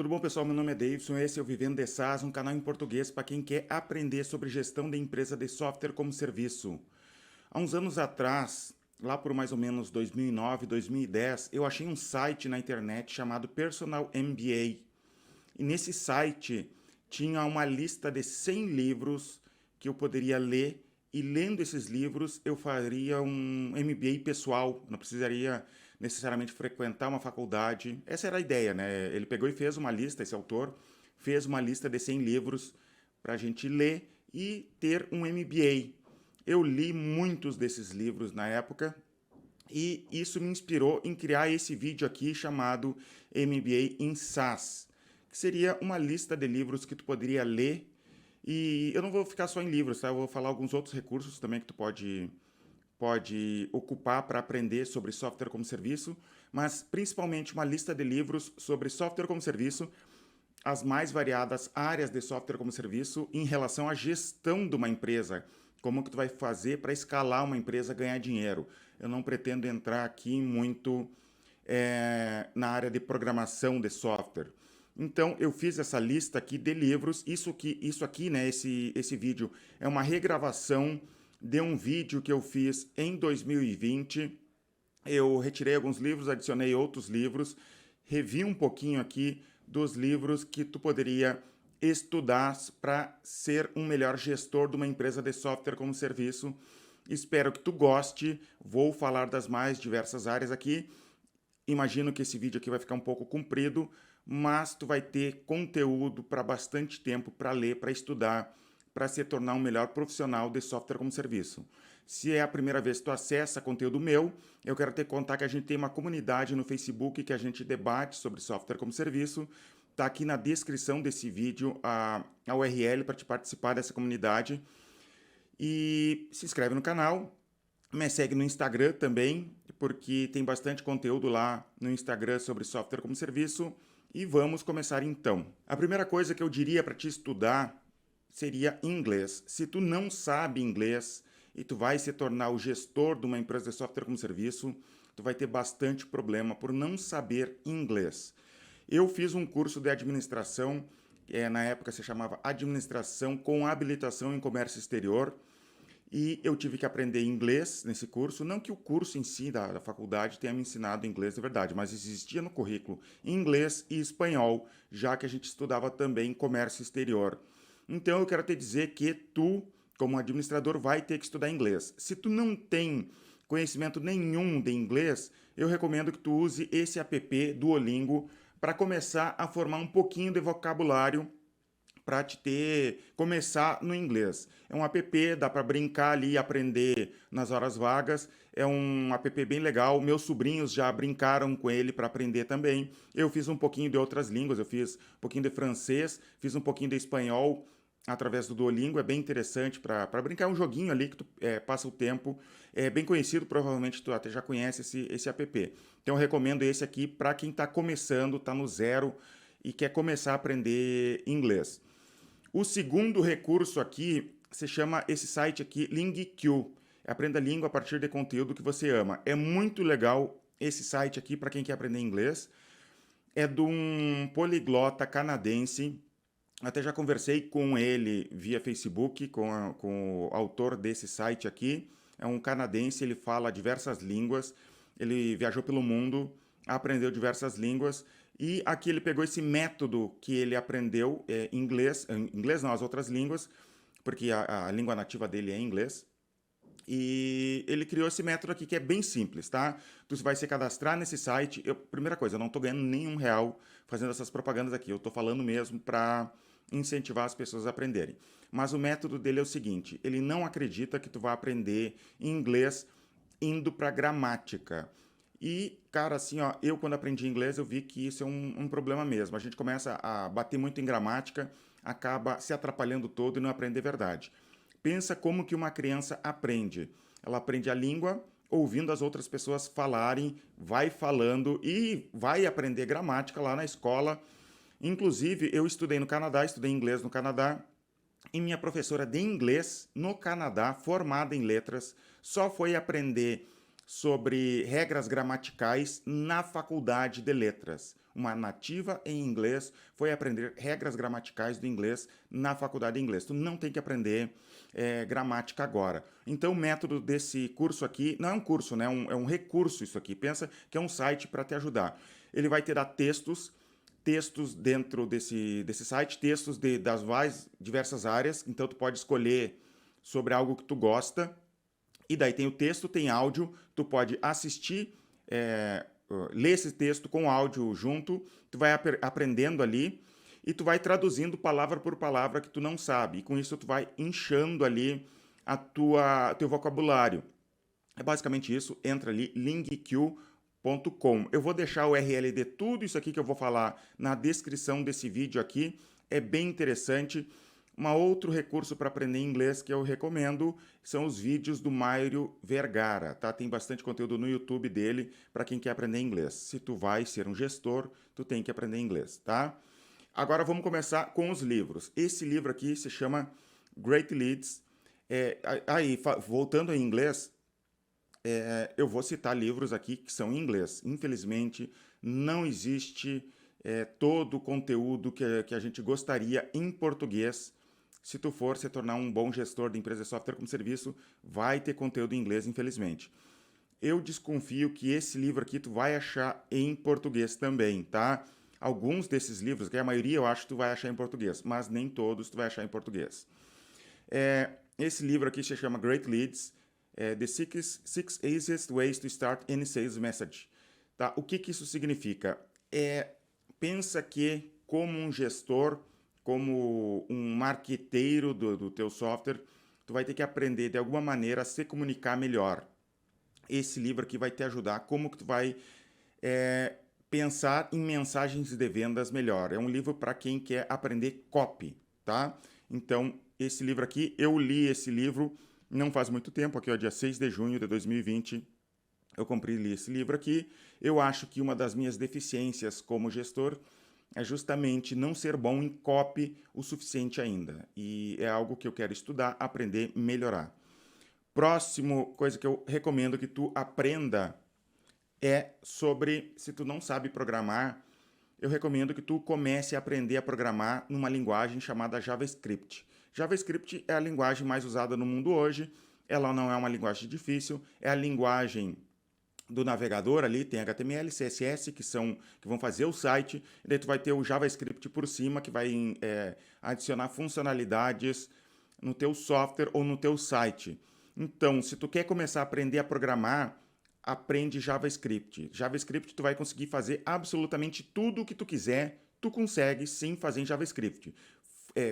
Tudo bom, pessoal? Meu nome é Davidson, esse é o Vivendo de SaaS, um canal em português para quem quer aprender sobre gestão de empresa de software como serviço. Há uns anos atrás, lá por mais ou menos 2009, 2010, eu achei um site na internet chamado Personal MBA. E nesse site tinha uma lista de 100 livros que eu poderia ler, e lendo esses livros eu faria um MBA pessoal, não precisaria necessariamente frequentar uma faculdade. Essa era a ideia, né? Ele pegou e fez uma lista, esse autor fez uma lista de 100 livros para a gente ler e ter um MBA. Eu li muitos desses livros na época e isso me inspirou em criar esse vídeo aqui chamado MBA em SaaS, que seria uma lista de livros que tu poderia ler. E eu não vou ficar só em livros, tá? Eu vou falar alguns outros recursos também que tu pode ocupar para aprender sobre software como serviço, mas principalmente uma lista de livros sobre software como serviço, as mais variadas áreas de software como serviço em relação à gestão de uma empresa. Como que tu vai fazer para escalar uma empresa, ganhar dinheiro. Eu não pretendo entrar aqui muito na área de programação de software. Então, eu fiz essa lista aqui de livros. Isso aqui, né, esse vídeo é uma regravação de um vídeo que eu fiz em 2020. Eu retirei alguns livros, adicionei outros livros, revi um pouquinho aqui dos livros que tu poderia estudar para ser um melhor gestor de uma empresa de software como serviço. Espero que tu goste. Vou falar das mais diversas áreas aqui. Imagino que esse vídeo aqui vai ficar um pouco comprido, mas tu vai ter conteúdo para bastante tempo para ler, para estudar, para se tornar um melhor profissional de software como serviço. Se é a primeira vez que tu acessa conteúdo meu, eu quero te contar que a gente tem uma comunidade no Facebook que a gente debate sobre software como serviço. Está aqui na descrição desse vídeo a URL para te participar dessa comunidade. E se inscreve no canal, me segue no Instagram também, porque tem bastante conteúdo lá no Instagram sobre software como serviço. E vamos começar então. A primeira coisa que eu diria para te estudar seria inglês. Se tu não sabe inglês e tu vai se tornar o gestor de uma empresa de software como serviço, tu vai ter bastante problema por não saber inglês. Eu fiz um curso de administração, na época se chamava Administração com Habilitação em Comércio Exterior, e eu tive que aprender inglês nesse curso. Não que o curso em si da faculdade tenha me ensinado inglês de verdade, mas existia no currículo inglês e espanhol, já que a gente estudava também comércio exterior. Então eu quero te dizer que tu, como administrador, vai ter que estudar inglês. Se tu não tem conhecimento nenhum de inglês, eu recomendo que tu use esse app Duolingo para começar a formar um pouquinho de vocabulário para começar no inglês. É um app, dá para brincar ali e aprender nas horas vagas. É um app bem legal. Meus sobrinhos já brincaram com ele para aprender também. Eu fiz um pouquinho de outras línguas, eu fiz um pouquinho de francês, fiz um pouquinho de espanhol através do Duolingo. É bem interessante para brincar. É um joguinho ali que tu passa o tempo. É bem conhecido, provavelmente tu até já conhece esse app. Então eu recomendo esse aqui para quem está começando, está no zero e quer começar a aprender inglês. O segundo recurso aqui se chama esse site aqui, LingQ. Aprenda a língua a partir de conteúdo que você ama. É muito legal esse site aqui para quem quer aprender inglês. É de um poliglota canadense. Até já conversei com ele via Facebook, com o autor desse site aqui. É um canadense, ele fala diversas línguas. Ele viajou pelo mundo, aprendeu diversas línguas. E aqui ele pegou esse método que ele aprendeu inglês não, as outras línguas, porque a língua nativa dele é inglês. E ele criou esse método aqui que é bem simples, tá? Tu vai se cadastrar nesse site. Primeira coisa, eu não estou ganhando nenhum real fazendo essas propagandas aqui. Eu estou falando mesmo para incentivar as pessoas a aprenderem. Mas o método dele é o seguinte, ele não acredita que tu vai aprender inglês indo para gramática. E, cara, assim, ó, eu quando aprendi inglês, eu vi que isso é um problema mesmo. A gente começa a bater muito em gramática, acaba se atrapalhando todo e não aprende de verdade. Pensa como que uma criança aprende. Ela aprende a língua ouvindo as outras pessoas falarem, vai falando e vai aprender gramática lá na escola. Inclusive, eu estudei no Canadá, estudei inglês no Canadá, e minha professora de inglês no Canadá, formada em letras, só foi aprender sobre regras gramaticais na faculdade de letras. uma nativa em inglês, foi aprender regras gramaticais do inglês na faculdade de inglês. Tu não tem que aprender gramática agora. Então, o método desse curso aqui, não é um curso, né? É um recurso isso aqui. Pensa que é um site para te ajudar. Ele vai te dar textos dentro desse site, textos das mais diversas áreas. Então, tu pode escolher sobre algo que tu gosta. E daí tem o texto, tem áudio, tu pode assistir, ler esse texto com áudio junto, tu vai aprendendo ali e tu vai traduzindo palavra por palavra que tu não sabe. E com isso tu vai inchando ali teu vocabulário. É basicamente isso, entra ali, lingq.com. Eu vou deixar o URL de tudo isso aqui que eu vou falar na descrição desse vídeo aqui, é bem interessante. Um outro recurso para aprender inglês que eu recomendo são os vídeos do Mário Vergara, tá? Tem bastante conteúdo no YouTube dele para quem quer aprender inglês. Se tu vai ser um gestor, tu tem que aprender inglês, tá? Agora vamos começar com os livros. Esse livro aqui se chama Great Leads. Voltando em inglês, eu vou citar livros aqui que são em inglês. Infelizmente, não existe todo o conteúdo que a gente gostaria em português. Se tu for se tornar um bom gestor de empresa de software como serviço, vai ter conteúdo em inglês, infelizmente. Eu desconfio que esse livro aqui tu vai achar em português também, tá? Alguns desses livros, que a maioria eu acho que tu vai achar em português, mas nem todos tu vai achar em português. Esse livro aqui se chama Great Leads, The Six Easiest Ways to Start Any Sales Message. Tá? O que isso significa? Pensa que como um gestor, como um marqueteiro do teu software, tu vai ter que aprender de alguma maneira a se comunicar melhor. Esse livro aqui vai te ajudar como que tu vai pensar em mensagens de vendas melhor. É um livro para quem quer aprender copy, tá? Então, esse livro aqui, eu li esse livro não faz muito tempo, aqui é dia 6 de junho de 2020, eu comprei e li esse livro aqui. Eu acho que uma das minhas deficiências como gestor é justamente não ser bom em copy o suficiente ainda. E é algo que eu quero estudar, aprender, melhorar. Próximo coisa que eu recomendo que tu aprenda é sobre, se tu não sabe programar, eu recomendo que tu comece a aprender a programar numa linguagem chamada JavaScript. JavaScript é a linguagem mais usada no mundo hoje, ela não é uma linguagem difícil, é a linguagem do navegador ali, tem HTML, CSS, que vão fazer o site, e daí tu vai ter o JavaScript por cima, que vai adicionar funcionalidades no teu software ou no teu site. Então, se tu quer começar a aprender a programar, aprende JavaScript. JavaScript tu vai conseguir fazer absolutamente tudo o que tu quiser, tu consegue sim fazer em JavaScript.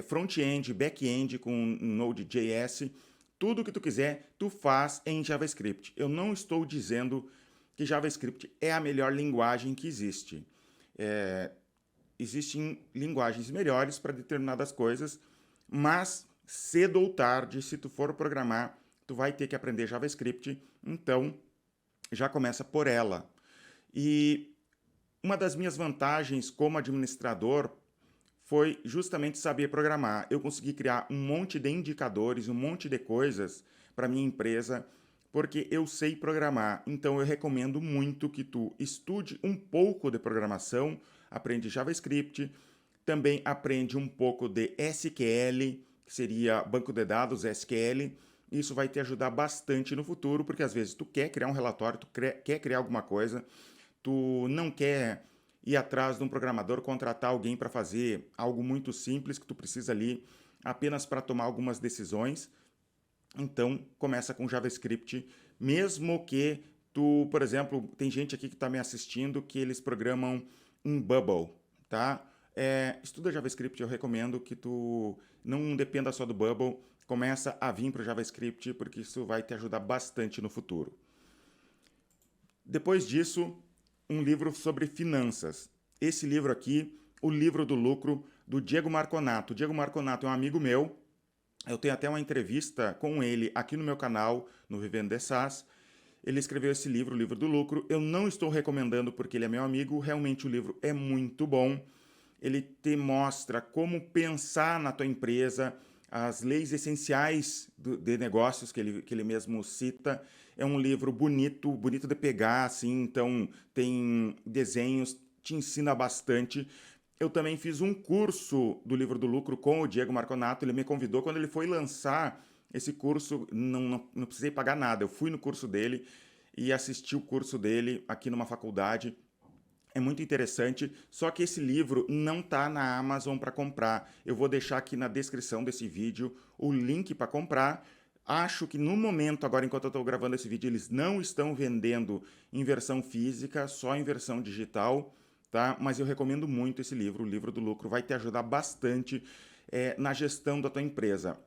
Front-end, back-end com Node.js, tudo o que tu quiser, tu faz em JavaScript. Eu não estou dizendo que JavaScript é a melhor linguagem que existe. Existem linguagens melhores para determinadas coisas, mas cedo ou tarde, se tu for programar, tu vai ter que aprender JavaScript, então já começa por ela. E uma das minhas vantagens como administrador foi justamente saber programar. Eu consegui criar um monte de indicadores, um monte de coisas para minha empresa, porque eu sei programar. Então eu recomendo muito que tu estude um pouco de programação, aprende JavaScript, também aprende um pouco de SQL, que seria banco de dados SQL. Isso vai te ajudar bastante no futuro, porque às vezes tu quer criar um relatório, tu quer criar alguma coisa, tu não quer ir atrás de um programador, contratar alguém para fazer algo muito simples que tu precisa ali apenas para tomar algumas decisões. Então, começa com JavaScript, mesmo que tu, por exemplo, tem gente aqui que está me assistindo que eles programam em Bubble, tá? Estuda JavaScript, eu recomendo que tu não dependa só do Bubble, começa a vir para o JavaScript, porque isso vai te ajudar bastante no futuro. Depois disso, um livro sobre finanças. Esse livro aqui, O Livro do Lucro, do Diego Marconato. O Diego Marconato é um amigo meu, eu tenho até uma entrevista com ele aqui no meu canal, no Vivendo de SaaS. Ele escreveu esse livro, O Livro do Lucro. Eu não estou recomendando porque ele é meu amigo, realmente o livro é muito bom. Ele te mostra como pensar na tua empresa, as leis essenciais de negócios que ele mesmo cita. É um livro bonito de pegar, assim, então tem desenhos, te ensina bastante. Eu também fiz um curso do Livro do Lucro com o Diego Marconato. Ele me convidou quando ele foi lançar esse curso. Não precisei pagar nada. Eu fui no curso dele e assisti o curso dele aqui numa faculdade. É muito interessante, só que esse livro não está na Amazon para comprar. Eu vou deixar aqui na descrição desse vídeo o link para comprar. Acho que no momento, agora enquanto eu estou gravando esse vídeo, eles não estão vendendo em versão física, só em versão digital, tá? Mas eu recomendo muito esse livro, o Livro do Lucro. Vai te ajudar bastante na gestão da tua empresa,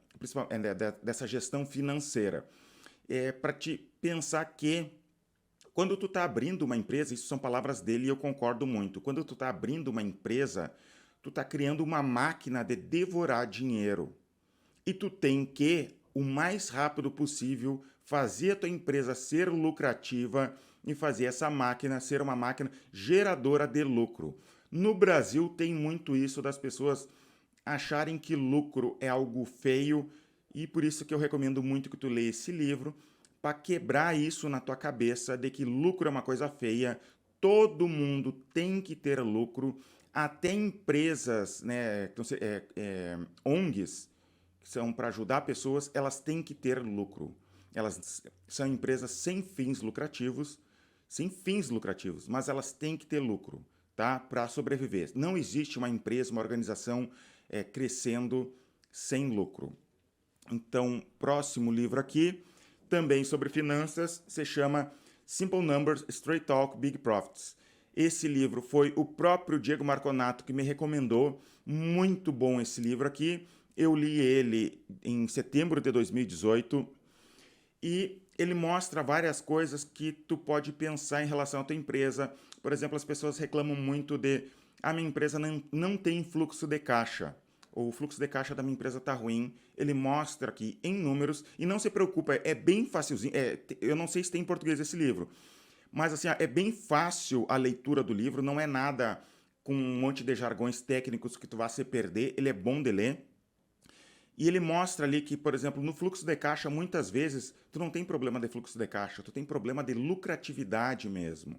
dessa gestão financeira. Para te pensar que quando tu está abrindo uma empresa, isso são palavras dele e eu concordo muito. Quando tu está abrindo uma empresa, tu está criando uma máquina de devorar dinheiro. E tu tem que, o mais rápido possível, fazer a tua empresa ser lucrativa e fazer essa máquina ser uma máquina geradora de lucro. No Brasil tem muito isso das pessoas acharem que lucro é algo feio e por isso que eu recomendo muito que tu leia esse livro para quebrar isso na tua cabeça de que lucro é uma coisa feia, todo mundo tem que ter lucro, até empresas, né, ONGs, que são para ajudar pessoas, elas têm que ter lucro. Elas são empresas sem fins lucrativos, mas elas têm que ter lucro, tá, para sobreviver. Não existe uma empresa, uma organização crescendo sem lucro. Então, próximo livro aqui, também sobre finanças, se chama Simple Numbers, Straight Talk, Big Profits. Esse livro foi o próprio Diego Marconato que me recomendou. Muito bom esse livro aqui. Eu li ele em setembro de 2018 e ele mostra várias coisas que tu pode pensar em relação à tua empresa. Por exemplo, as pessoas reclamam muito de a minha empresa não tem fluxo de caixa. O fluxo de caixa da minha empresa está ruim. Ele mostra aqui em números. E não se preocupa, é bem facilzinho. Eu não sei se tem em português esse livro. Mas assim, é bem fácil a leitura do livro. Não é nada com um monte de jargões técnicos que tu vai se perder. Ele é bom de ler. E ele mostra ali que, por exemplo, no fluxo de caixa, muitas vezes, tu não tem problema de fluxo de caixa. Tu tem problema de lucratividade mesmo.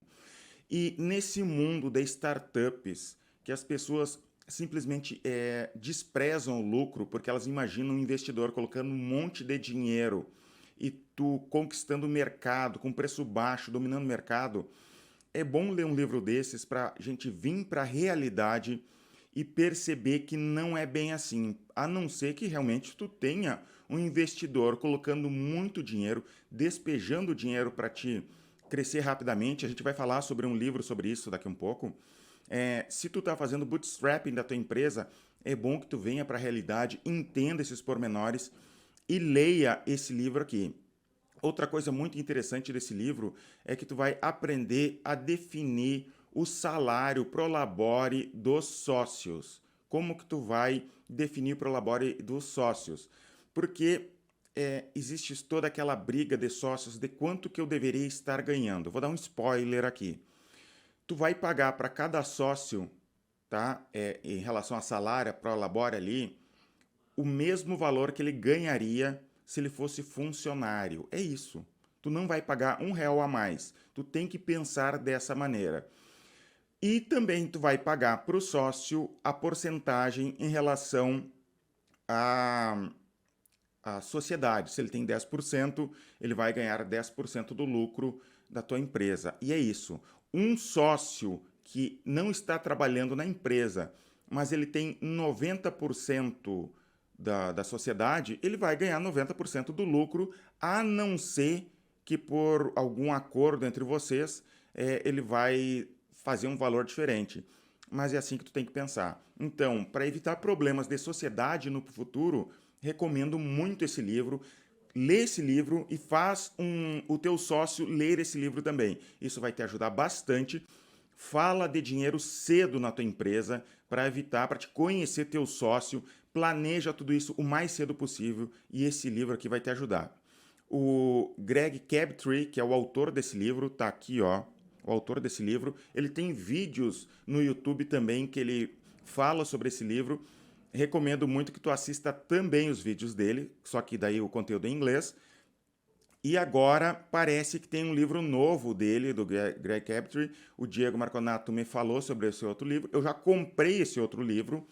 E nesse mundo de startups, que as pessoas simplesmente desprezam o lucro porque elas imaginam um investidor colocando um monte de dinheiro e tu conquistando o mercado com preço baixo, dominando o mercado. É bom ler um livro desses para a gente vir para a realidade e perceber que não é bem assim, a não ser que realmente tu tenha um investidor colocando muito dinheiro, despejando dinheiro para te crescer rapidamente. A gente vai falar sobre um livro sobre isso daqui a um pouco. Se tu está fazendo bootstrapping da tua empresa, é bom que tu venha para a realidade, entenda esses pormenores e leia esse livro aqui. Outra coisa muito interessante desse livro é que tu vai aprender a definir o salário pro labore dos sócios. Como que tu vai definir o pro labore dos sócios? Porque existe toda aquela briga de sócios de quanto que eu deveria estar ganhando. Vou dar um spoiler aqui. Tu vai pagar para cada sócio, tá? Em relação a salário, pro labore ali, o mesmo valor que ele ganharia se ele fosse funcionário. É isso. Tu não vai pagar R$ 1 a mais. Tu tem que pensar dessa maneira. E também tu vai pagar para o sócio a porcentagem em relação à sociedade. Se ele tem 10%, ele vai ganhar 10% do lucro da tua empresa. E é isso. Um sócio que não está trabalhando na empresa, mas ele tem 90% da sociedade, ele vai ganhar 90% do lucro, a não ser que por algum acordo entre vocês, ele vai fazer um valor diferente. Mas é assim que tu tem que pensar. Então, para evitar problemas de sociedade no futuro, recomendo muito esse livro. Lê esse livro e faz o teu sócio ler esse livro também. Isso vai te ajudar bastante. Fala de dinheiro cedo na tua empresa para evitar, para te conhecer teu sócio. Planeja tudo isso o mais cedo possível e esse livro aqui vai te ajudar. O Greg Crabtree, que é o autor desse livro, tá aqui, ó. O autor desse livro, ele tem vídeos no YouTube também que ele fala sobre esse livro. Recomendo muito que tu assista também os vídeos dele, só que daí o conteúdo é em inglês. E agora parece que tem um livro novo dele, do Greg Crabtree. O Diego Marconato me falou sobre esse outro livro. Eu já comprei esse outro livro,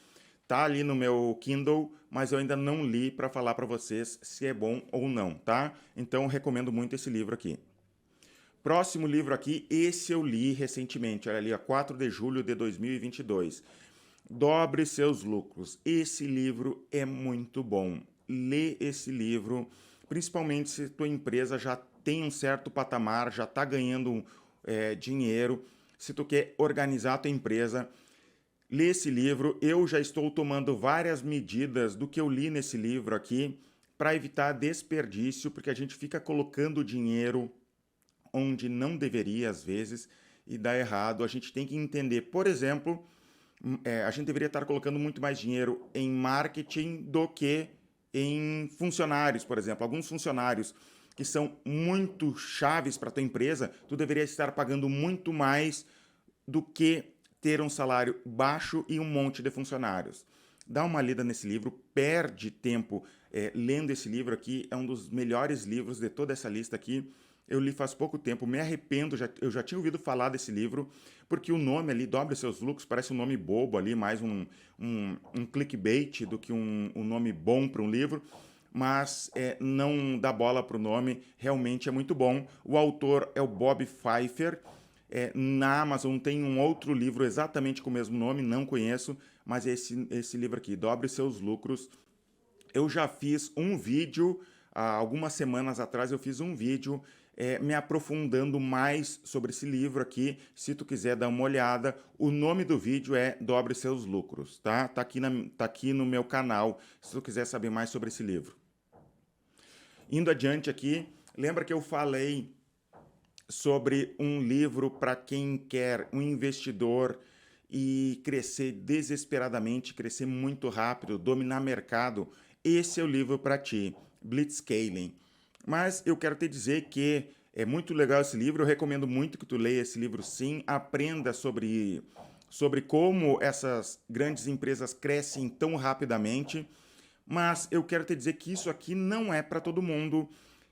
tá ali no meu Kindle, mas eu ainda não li para falar para vocês se é bom ou não, tá? Então recomendo muito esse livro aqui. Próximo livro aqui, esse eu li recentemente, olha ali, a 4 de julho de 2022. Dobre seus lucros. Esse livro é muito bom. Lê esse livro, principalmente se tua empresa já tem um certo patamar, já está ganhando dinheiro. Se tu quer organizar a tua empresa, lê esse livro. Eu já estou tomando várias medidas do que eu li nesse livro aqui para evitar desperdício, porque a gente fica colocando dinheiro onde não deveria às vezes e dá errado. A gente tem que entender, por exemplo, a gente deveria estar colocando muito mais dinheiro em marketing do que em funcionários, por exemplo. Alguns funcionários que são muito chaves para a tua empresa, tu deveria estar pagando muito mais do que ter um salário baixo e um monte de funcionários. Dá uma lida nesse livro, perde tempo lendo esse livro aqui, é um dos melhores livros de toda essa lista aqui. Eu li faz pouco tempo, me arrependo, eu já tinha ouvido falar desse livro, porque o nome ali, Dobre Seus Lucros, parece um nome bobo ali, mais um clickbait do que um nome bom para um livro, mas não dá bola para o nome, realmente é muito bom. O autor é o Bob Pfeiffer. Na Amazon tem um outro livro exatamente com o mesmo nome, não conheço, mas esse livro aqui, Dobre Seus Lucros. Eu já fiz um vídeo, há algumas semanas atrás eu fiz um vídeo me aprofundando mais sobre esse livro aqui. Se tu quiser dar uma olhada, o nome do vídeo é Dobre Seus Lucros, tá? Tá aqui no meu canal, se tu quiser saber mais sobre esse livro. Indo adiante aqui, lembra que eu falei sobre um livro para quem quer um investidor e crescer desesperadamente, crescer muito rápido, dominar mercado? Esse é o livro para ti, Blitzscaling. Mas eu quero te dizer que é muito legal esse livro, eu recomendo muito que tu leia esse livro sim, aprenda sobre como essas grandes empresas crescem tão rapidamente, mas eu quero te dizer que isso aqui não é para todo mundo.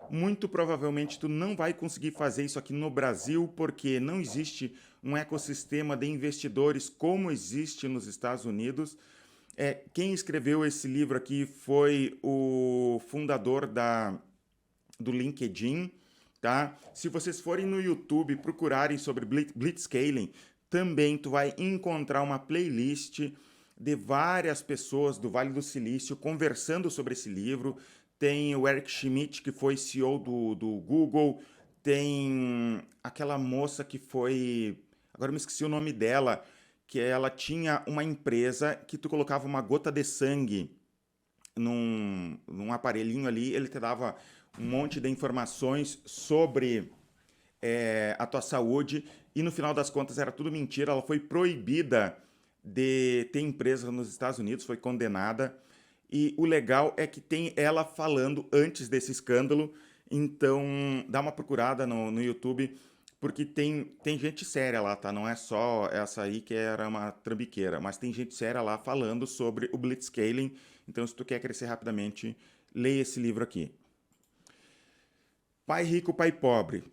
Muito provavelmente tu não vai conseguir fazer isso aqui no Brasil, porque não existe um ecossistema de investidores como existe nos Estados Unidos. Quem escreveu esse livro aqui foi o fundador do LinkedIn, tá? Se vocês forem no YouTube procurarem sobre Blitzscaling, também tu vai encontrar uma playlist de várias pessoas do Vale do Silício conversando sobre esse livro. Tem o Eric Schmidt, que foi CEO do Google, tem aquela moça que foi, agora eu me esqueci o nome dela, que ela tinha uma empresa que tu colocava uma gota de sangue num aparelhinho ali, ele te dava um monte de informações sobre a tua saúde e no final das contas era tudo mentira. Ela foi proibida de ter empresa nos Estados Unidos, foi condenada. E o legal é que tem ela falando antes desse escândalo, então dá uma procurada no YouTube, porque tem gente séria lá, tá? Não é só essa aí que era uma trambiqueira, mas tem gente séria lá falando sobre o Blitzscaling. Então, se tu quer crescer rapidamente, leia esse livro aqui. Pai Rico, Pai Pobre.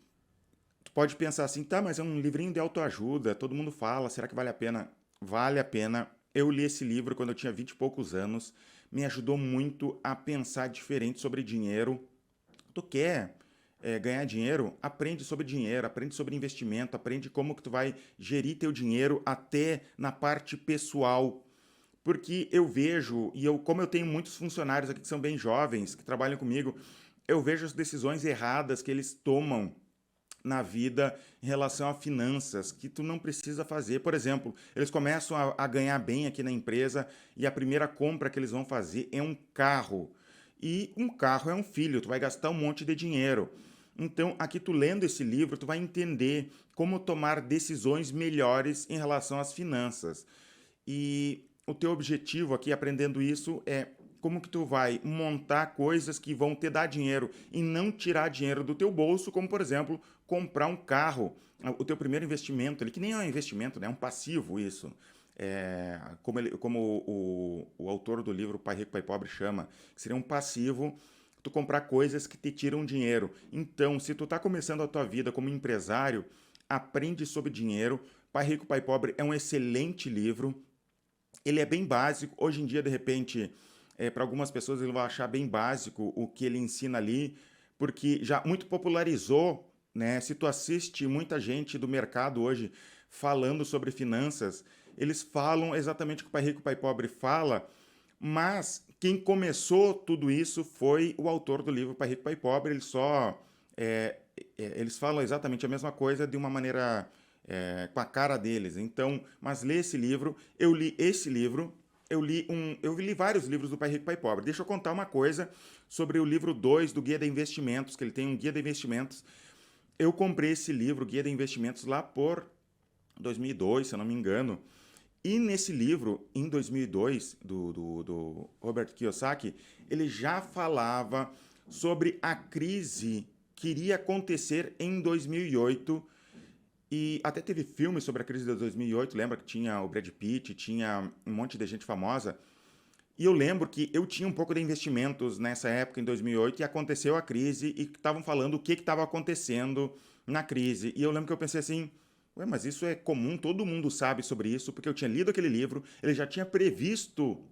Tu pode pensar assim, tá, mas é um livrinho de autoajuda, todo mundo fala, será que vale a pena? Vale a pena. Eu li esse livro quando eu tinha 20 e poucos anos, me ajudou muito a pensar diferente sobre dinheiro. Tu quer ganhar dinheiro? Aprende sobre dinheiro, aprende sobre investimento, aprende como que tu vai gerir teu dinheiro até na parte pessoal. Porque eu vejo, como eu tenho muitos funcionários aqui que são bem jovens, que trabalham comigo, eu vejo as decisões erradas que eles tomam na vida em relação a finanças que tu não precisa fazer. Por exemplo, eles começam a ganhar bem aqui na empresa e a primeira compra que eles vão fazer é um carro. E um carro é um filho, tu vai gastar um monte de dinheiro. Então, aqui tu lendo esse livro, tu vai entender como tomar decisões melhores em relação às finanças. E o teu objetivo aqui, aprendendo isso, é como que tu vai montar coisas que vão te dar dinheiro e não tirar dinheiro do teu bolso, como, por exemplo, comprar um carro. O teu primeiro investimento, ele que nem é um investimento, né? É um passivo isso. Como o autor do livro Pai Rico, Pai Pobre chama, que seria um passivo. tu comprar coisas que te tiram dinheiro. Então, se tu tá começando a tua vida como empresário, aprende sobre dinheiro. Pai Rico, Pai Pobre é um excelente livro. Ele é bem básico. Hoje em dia, de repente, para algumas pessoas ele vai achar bem básico o que ele ensina ali, porque já muito popularizou, né? Se tu assiste muita gente do mercado hoje falando sobre finanças, eles falam exatamente o que o Pai Rico, Pai Pobre fala, mas quem começou tudo isso foi o autor do livro Pai Rico, Pai Pobre. Ele só eles falam exatamente a mesma coisa de uma maneira com a cara deles. Então, mas lê esse livro. Eu li esse livro. Eu li vários livros do Pai Rico, Pai Pobre. Deixa eu contar uma coisa sobre o livro 2 do Guia de Investimentos, que ele tem um Guia de Investimentos. Eu comprei esse livro, Guia de Investimentos, lá por 2002, se eu não me engano. E nesse livro, em 2002, do Robert Kiyosaki, ele já falava sobre a crise que iria acontecer em 2008. E até teve filme sobre a crise de 2008, lembra que tinha o Brad Pitt, tinha um monte de gente famosa. E eu lembro que eu tinha um pouco de investimentos nessa época, em 2008, e aconteceu a crise e estavam falando o que estava acontecendo na crise. E eu lembro que eu pensei assim, ué, mas isso é comum, todo mundo sabe sobre isso, porque eu tinha lido aquele livro, ele já tinha previsto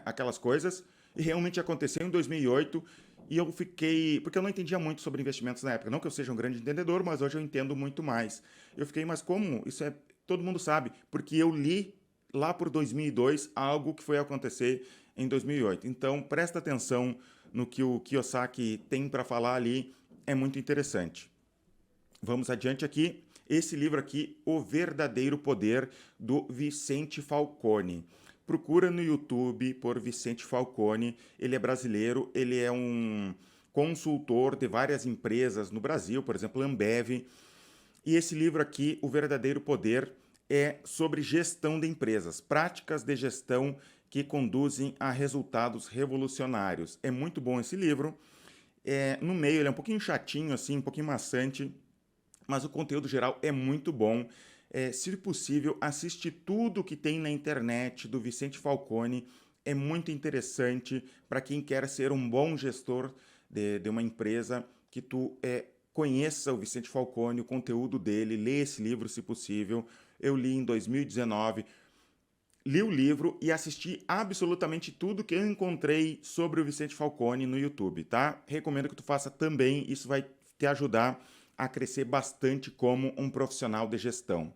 aquelas coisas, e realmente aconteceu em 2008, e eu fiquei... Porque eu não entendia muito sobre investimentos na época. Não que eu seja um grande entendedor, mas hoje eu entendo muito mais. Eu fiquei, mas como? Isso é... Todo mundo sabe, porque eu li lá por 2002 algo que foi acontecer em 2008. Então, presta atenção no que o Kiyosaki tem para falar ali, é muito interessante. Vamos adiante aqui. Esse livro aqui, O Verdadeiro Poder, do Vicente Falcone. Procura no YouTube por Vicente Falcone. Ele é brasileiro, ele é um consultor de várias empresas no Brasil, por exemplo, Ambev. E esse livro aqui, O Verdadeiro Poder, é sobre gestão de empresas, práticas de gestão que conduzem a resultados revolucionários. É muito bom esse livro. No meio ele é um pouquinho chatinho, assim, um pouquinho maçante, mas o conteúdo geral é muito bom. Se possível, assiste tudo que tem na internet do Vicente Falcone. É muito interessante para quem quer ser um bom gestor de uma empresa, que tu conheça o Vicente Falcone, o conteúdo dele, lê esse livro se possível. Eu li em 2019, li o livro e assisti absolutamente tudo que eu encontrei sobre o Vicente Falcone no YouTube, tá? Recomendo que tu faça também, isso vai te ajudar a crescer bastante como um profissional de gestão.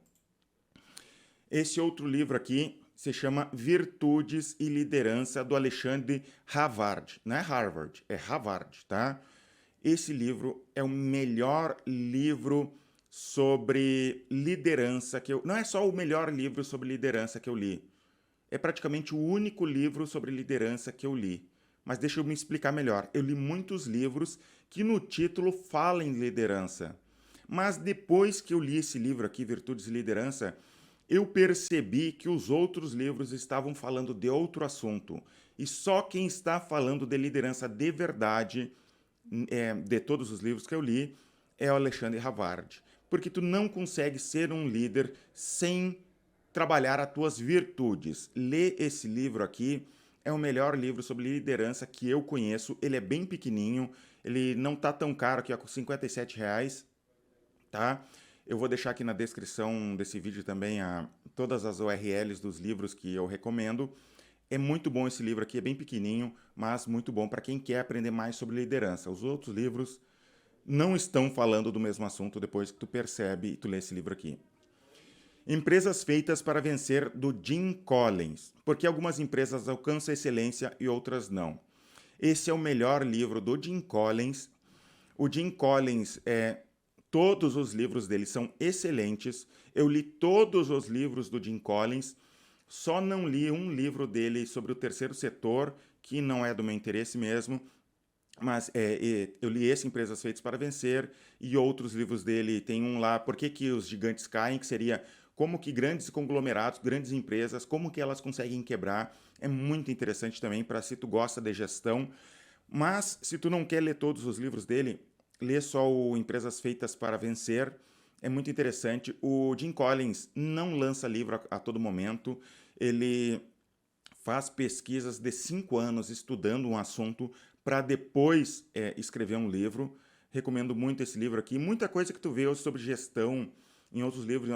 Esse outro livro aqui se chama Virtudes e Liderança, do Alexandre Havard. Não é Harvard, é Havard, tá? Esse livro é o melhor livro sobre liderança que eu... Não é só o melhor livro sobre liderança que eu li. É praticamente o único livro sobre liderança que eu li. Mas deixa eu me explicar melhor. Eu li muitos livros que no título falam em liderança. Mas depois que eu li esse livro aqui, Virtudes e Liderança, eu percebi que os outros livros estavam falando de outro assunto. E só quem está falando de liderança de verdade, de todos os livros que eu li, é o Alexandre Havard. Porque tu não consegue ser um líder sem trabalhar as tuas virtudes. Lê esse livro aqui, é o melhor livro sobre liderança que eu conheço. Ele é bem pequenininho, ele não tá tão caro, aqui é com R$ 57, tá? Eu vou deixar aqui na descrição desse vídeo também todas as URLs dos livros que eu recomendo. É muito bom esse livro aqui, é bem pequenininho, mas muito bom para quem quer aprender mais sobre liderança. Os outros livros não estão falando do mesmo assunto depois que tu percebe e tu lê esse livro aqui. Empresas Feitas para Vencer, do Jim Collins. Porque algumas empresas alcançam excelência e outras não. Esse é o melhor livro do Jim Collins. O Jim Collins, todos os livros dele são excelentes. Eu li todos os livros do Jim Collins. Só não li um livro dele sobre o terceiro setor, que não é do meu interesse mesmo. Mas eu li esse, Empresas Feitas para Vencer, e outros livros dele. Tem um lá, Por que os Gigantes Caem, que seria como que grandes conglomerados, grandes empresas, como que elas conseguem quebrar. É muito interessante também para se tu gosta de gestão. Mas se tu não quer ler todos os livros dele, lê só o Empresas Feitas para Vencer. É muito interessante. O Jim Collins não lança livro a todo momento. Ele faz pesquisas de 5 anos estudando um assunto para depois escrever um livro. Recomendo muito esse livro aqui. Muita coisa que tu vê sobre gestão em outros livros, em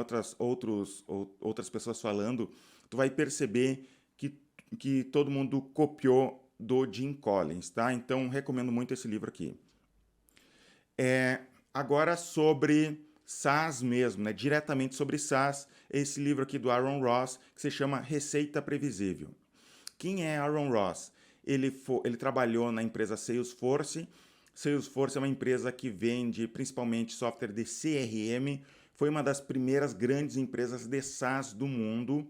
outras pessoas falando, tu vai perceber que todo mundo copiou do Jim Collins, tá? Então, recomendo muito esse livro aqui. Agora sobre SaaS mesmo, né? Diretamente sobre SaaS, esse livro aqui do Aaron Ross, que se chama Receita Previsível. Quem é Aaron Ross? Ele trabalhou na empresa Salesforce. Salesforce é uma empresa que vende principalmente software de CRM. Foi uma das primeiras grandes empresas de SaaS do mundo.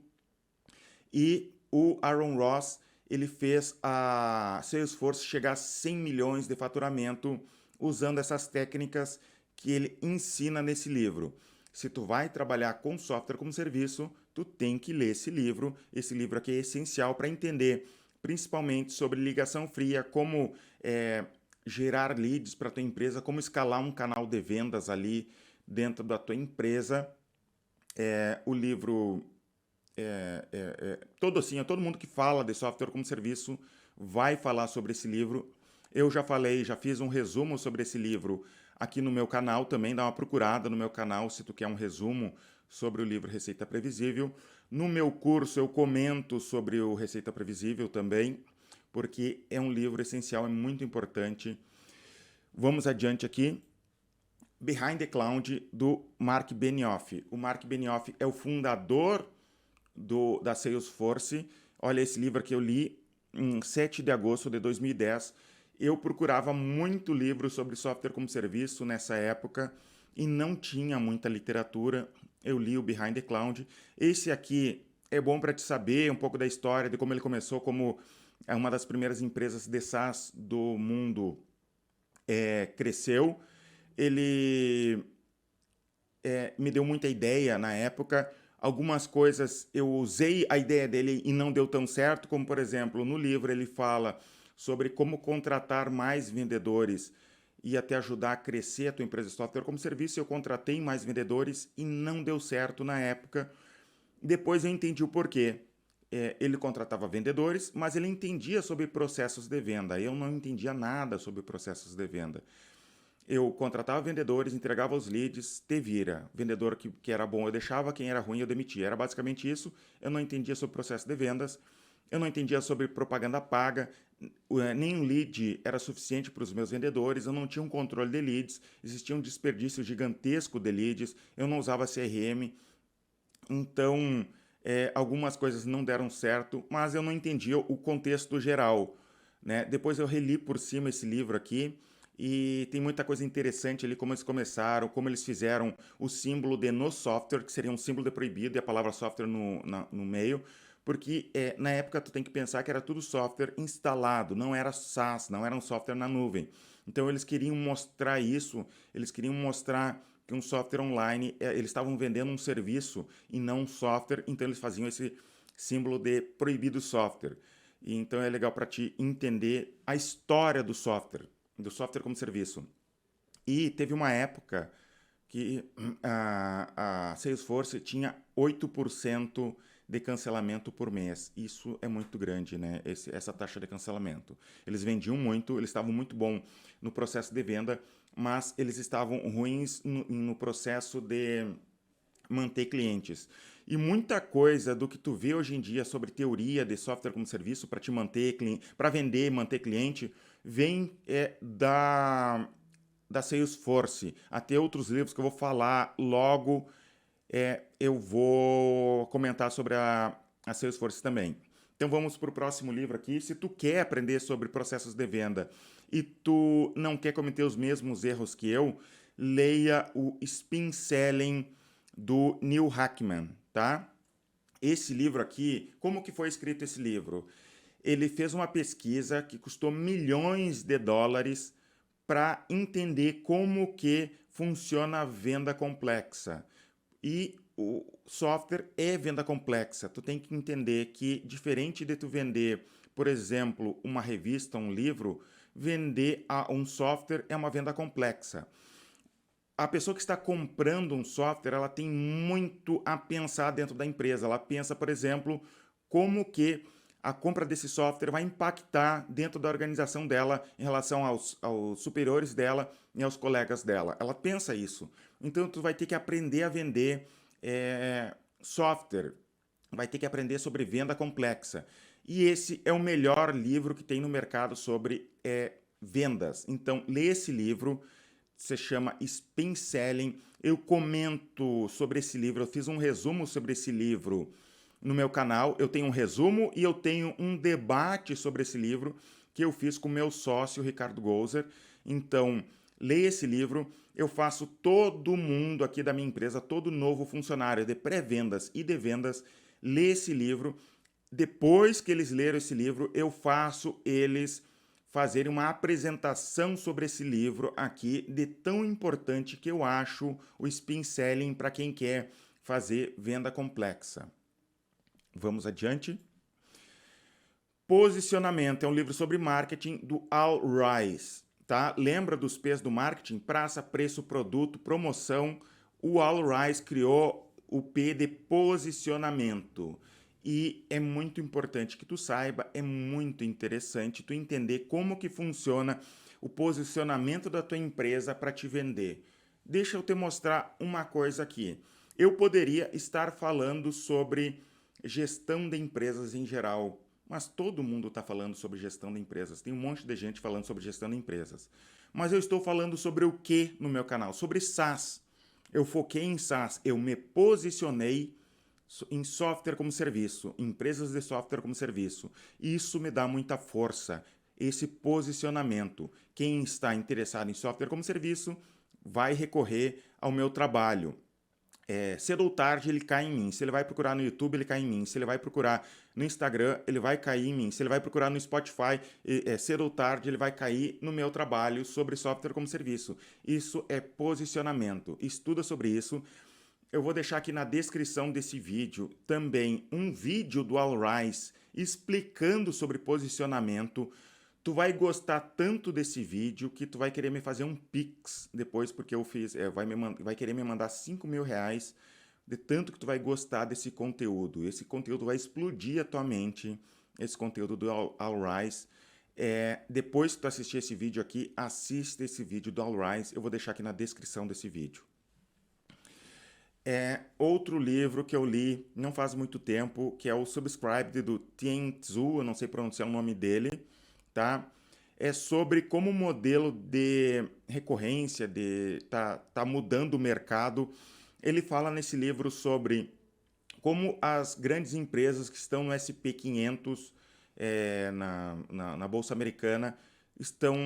E o Aaron Ross, ele fez a Salesforce chegar a 100 milhões de faturamento usando essas técnicas que ele ensina nesse livro. Se tu vai trabalhar com software como serviço, tu tem que ler esse livro. Esse livro aqui é essencial para entender, principalmente sobre ligação fria, como gerar leads para a tua empresa, como escalar um canal de vendas ali dentro da tua empresa. O livro todo mundo que fala de software como serviço vai falar sobre esse livro. Eu já fiz um resumo sobre esse livro aqui no meu canal também, dá uma procurada no meu canal se tu quer um resumo sobre o livro Receita Previsível. No meu curso eu comento sobre o Receita Previsível também, porque é um livro essencial, é muito importante. Vamos adiante aqui. Behind the Cloud, do Mark Benioff. O Mark Benioff é o fundador da Salesforce. Olha, esse livro aqui eu li em 7 de agosto de 2010. Eu procurava muito livro sobre software como serviço nessa época e não tinha muita literatura. Eu li o Behind the Cloud. Esse aqui é bom para te saber um pouco da história, de como ele começou, como uma das primeiras empresas de SaaS do mundo cresceu. Ele me deu muita ideia na época. Algumas coisas eu usei a ideia dele e não deu tão certo, como por exemplo, no livro ele fala sobre como contratar mais vendedores e até ajudar a crescer a tua empresa de software como serviço. Eu contratei mais vendedores e não deu certo na época. Depois eu entendi o porquê. Ele contratava vendedores, mas ele entendia sobre processos de venda. Eu não entendia nada sobre processos de venda. Eu contratava vendedores, entregava os leads, te vira. Vendedor que era bom eu deixava, quem era ruim eu demitia. Era basicamente isso. Eu não entendia sobre processo de vendas, eu não entendia sobre propaganda paga, nenhum lead era suficiente para os meus vendedores, eu não tinha um controle de leads, existia um desperdício gigantesco de leads, eu não usava CRM. Então, algumas coisas não deram certo, mas eu não entendia o contexto geral, né? Depois eu reli por cima esse livro aqui, e tem muita coisa interessante ali, como eles começaram, como eles fizeram o símbolo de no software, que seria um símbolo de proibido, e a palavra software no meio, porque na época tu tem que pensar que era tudo software instalado, não era SaaS, não era um software na nuvem. Então eles queriam mostrar isso, eles queriam mostrar que um software online, eles estavam vendendo um serviço e não um software, então eles faziam esse símbolo de proibido software. E então é legal para te entender a história do software como serviço. E teve uma época que a Salesforce tinha 8% de cancelamento por mês. Isso é muito grande, né? Essa taxa de cancelamento. Eles vendiam muito, eles estavam muito bom no processo de venda, mas eles estavam ruins no processo de manter clientes. E muita coisa do que tu vê hoje em dia sobre teoria de software como serviço para te manter para vender e manter cliente, vem da Salesforce. Até outros livros que eu vou falar logo, eu vou comentar sobre a Salesforce também. Então vamos para o próximo livro aqui. Se tu quer aprender sobre processos de venda e tu não quer cometer os mesmos erros que eu, leia o Spin Selling do Neil Hackman, tá? Esse livro aqui, como que foi escrito esse livro? Ele fez uma pesquisa que custou milhões de dólares para entender como que funciona a venda complexa. E o software é venda complexa. Tu tem que entender que, diferente de tu vender, por exemplo, uma revista, um livro, vender um software é uma venda complexa. A pessoa que está comprando um software, ela tem muito a pensar dentro da empresa. Ela pensa, por exemplo, como que a compra desse software vai impactar dentro da organização dela em relação aos superiores dela e aos colegas dela. Ela pensa isso. Então, tu vai ter que aprender a vender software, vai ter que aprender sobre venda complexa. E esse é o melhor livro que tem no mercado sobre vendas. Então, lê esse livro, se chama Spin Selling. Eu comento sobre esse livro, eu fiz um resumo sobre esse livro no meu canal. Eu tenho um resumo e eu tenho um debate sobre esse livro que eu fiz com o meu sócio, Ricardo Golzer. Então, leia esse livro. Eu faço todo mundo aqui da minha empresa, todo novo funcionário de pré-vendas e de vendas, lê esse livro. Depois que eles leram esse livro, eu faço eles fazerem uma apresentação sobre esse livro aqui, de tão importante que eu acho o Spin Selling para quem quer fazer venda complexa. Vamos adiante. Posicionamento é um livro sobre marketing do Al Ries, tá? Lembra dos P's do marketing? Praça, preço, produto, promoção. O Al Ries criou o P de posicionamento. E é muito importante que tu saiba, é muito interessante tu entender como que funciona o posicionamento da tua empresa para te vender. Deixa eu te mostrar uma coisa aqui. Eu poderia estar falando sobre gestão de empresas em geral, mas todo mundo está falando sobre gestão de empresas. Tem um monte de gente falando sobre gestão de empresas. Mas eu estou falando sobre o que no meu canal? Sobre SaaS. Eu foquei em SaaS, eu me posicionei em software como serviço, empresas de software como serviço. Isso me dá muita força, esse posicionamento. Quem está interessado em software como serviço vai recorrer ao meu trabalho. Cedo ou tarde ele cai em mim. Se ele vai procurar no YouTube, ele cai em mim. Se ele vai procurar no Instagram, ele vai cair em mim. Se ele vai procurar no Spotify, cedo ou tarde ele vai cair no meu trabalho sobre software como serviço. Isso é posicionamento. Estuda sobre isso. Eu vou deixar aqui na descrição desse vídeo também um vídeo do Al Ries explicando sobre posicionamento. Tu vai gostar tanto desse vídeo que tu vai querer me fazer um Pix depois, porque eu fiz, vai querer me mandar R$ 5.000 de tanto que tu vai gostar desse conteúdo. Esse conteúdo vai explodir a tua mente, esse conteúdo do Al Ries. Depois que tu assistir esse vídeo aqui, assista esse vídeo do Al Ries. Eu vou deixar aqui na descrição desse vídeo. Outro livro que eu li não faz muito tempo, que é o Subscribed do Tien Tzu, eu não sei pronunciar o nome dele, tá? É sobre como o modelo de recorrência tá mudando o mercado. Ele fala nesse livro sobre como as grandes empresas que estão no SP500, na Bolsa Americana, estão,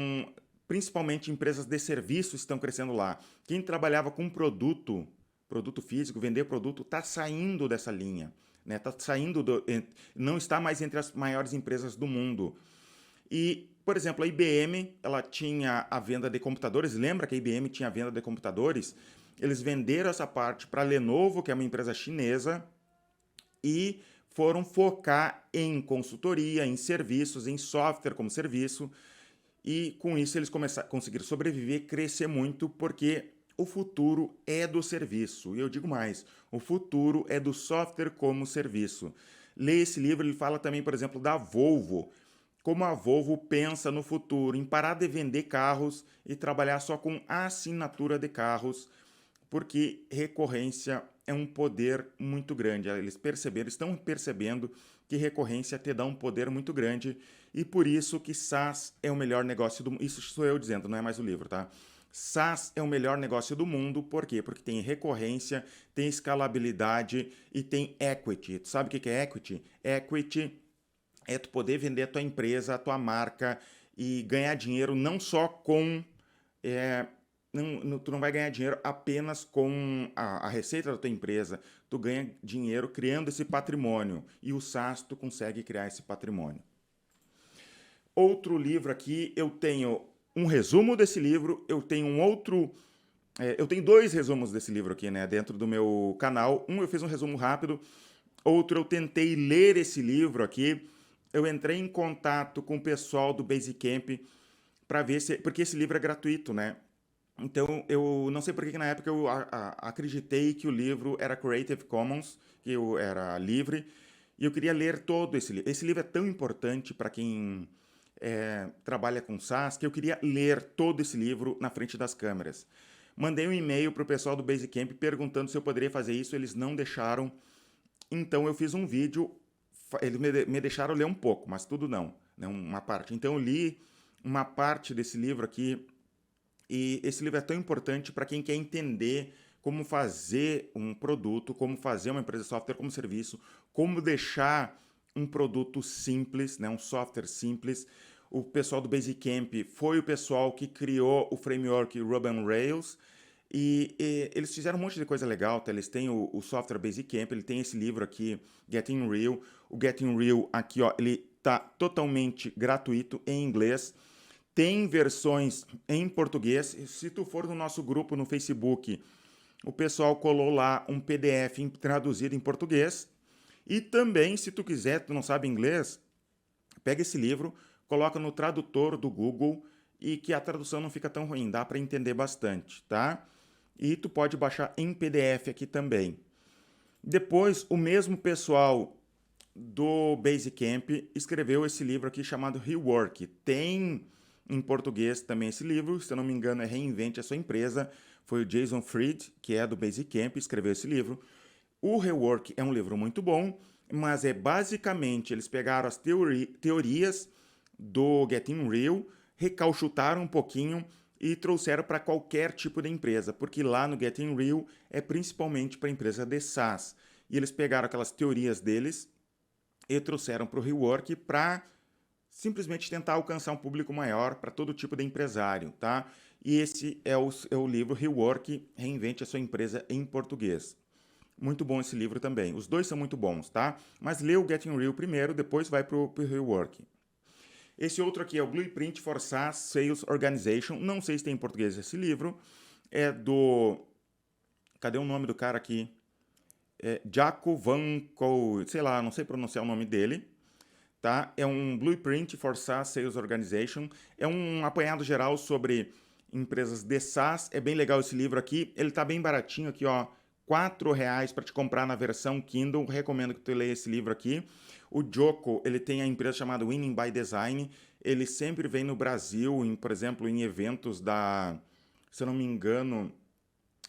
principalmente empresas de serviço, estão crescendo lá. Quem trabalhava com produto físico, vender produto, está saindo dessa linha, né? Não está mais entre as maiores empresas do mundo. E, por exemplo, a IBM, ela tinha a venda de computadores. Lembra que a IBM tinha a venda de computadores? Eles venderam essa parte para a Lenovo, que é uma empresa chinesa, e foram focar em consultoria, em serviços, em software como serviço. E com isso eles conseguiram sobreviver, crescer muito, porque o futuro é do serviço. E eu digo mais, o futuro é do software como serviço. Lê esse livro, ele fala também, por exemplo, da Volvo. Como a Volvo pensa no futuro, em parar de vender carros e trabalhar só com assinatura de carros, porque recorrência é um poder muito grande. Eles estão percebendo que recorrência te dá um poder muito grande, e por isso que SaaS é o melhor negócio do mundo. Isso sou eu dizendo, não é mais o livro, tá? SaaS é o melhor negócio do mundo, por quê? Porque tem recorrência, tem escalabilidade e tem equity. Tu sabe o que é equity? Equity é tu poder vender a tua empresa, a tua marca e ganhar dinheiro não só com... tu não vai ganhar dinheiro apenas com a receita da tua empresa, tu ganha dinheiro criando esse patrimônio, e o SaaS tu consegue criar esse patrimônio. Outro livro aqui, eu tenho um resumo desse livro, eu tenho eu tenho dois resumos desse livro aqui, né, dentro do meu canal. Um eu fiz um resumo rápido, outro eu tentei ler esse livro aqui. Eu entrei em contato com o pessoal do Basecamp para ver porque esse livro é gratuito, né? Então, eu não sei por que na época eu acreditei que o livro era Creative Commons, que era livre, E eu queria ler todo esse livro. Esse livro é tão importante para quem trabalha com SaaS que eu queria ler todo esse livro na frente das câmeras. Mandei um e-mail para o pessoal do Basecamp perguntando se eu poderia fazer isso, eles não deixaram. Então eu fiz um vídeo, eles me deixaram ler um pouco, mas tudo não, né, uma parte. Então eu li uma parte desse livro aqui, e esse livro é tão importante para quem quer entender como fazer um produto, como fazer uma empresa de software como serviço, como deixar um produto simples, né, um software simples. O pessoal do Basecamp foi o pessoal que criou o framework Ruby on Rails, e eles fizeram um monte de coisa legal, tá? Eles têm o software Basecamp, ele tem esse livro aqui, Getting Real. O Getting Real aqui, ó, ele tá totalmente gratuito em inglês. Tem versões em português. Se tu for no nosso grupo no Facebook, o pessoal colou lá um PDF traduzido em português. E também, se tu quiser, tu não sabe inglês, pega esse livro, coloca no tradutor do Google e que a tradução não fica tão ruim, dá para entender bastante, tá? E tu pode baixar em PDF aqui também. Depois, o mesmo pessoal do Basecamp escreveu esse livro aqui chamado Rework. Tem em português também esse livro, se eu não me engano é Reinvente a Sua Empresa. Foi o Jason Fried, que é do Basecamp, escreveu esse livro. O Rework é um livro muito bom, mas é basicamente, eles pegaram as teorias do Getting Real, recauchutaram um pouquinho e trouxeram para qualquer tipo de empresa, porque lá no Getting Real é principalmente para empresa de SaaS. E eles pegaram aquelas teorias deles e trouxeram para o Rework para simplesmente tentar alcançar um público maior para todo tipo de empresário, tá? E esse é o livro Rework, Reinvente a Sua Empresa em português. Muito bom esse livro também. Os dois são muito bons, tá? Mas lê o Getting Real primeiro, depois vai para o Rework. Esse outro aqui é o Blueprint for SaaS Sales Organization. Não sei se tem em português esse livro. É do... Cadê o nome do cara aqui? Jaco Van Kou, sei lá, não sei pronunciar o nome dele. Tá? É um Blueprint for SaaS Sales Organization. É um apanhado geral sobre empresas de SaaS. É bem legal esse livro aqui. Ele tá bem baratinho aqui, ó. R$4 para te comprar na versão Kindle. Recomendo que tu leia esse livro aqui. O Joko, ele tem a empresa chamada Winning by Design. Ele sempre vem no Brasil, por exemplo, em eventos da, se eu não me engano,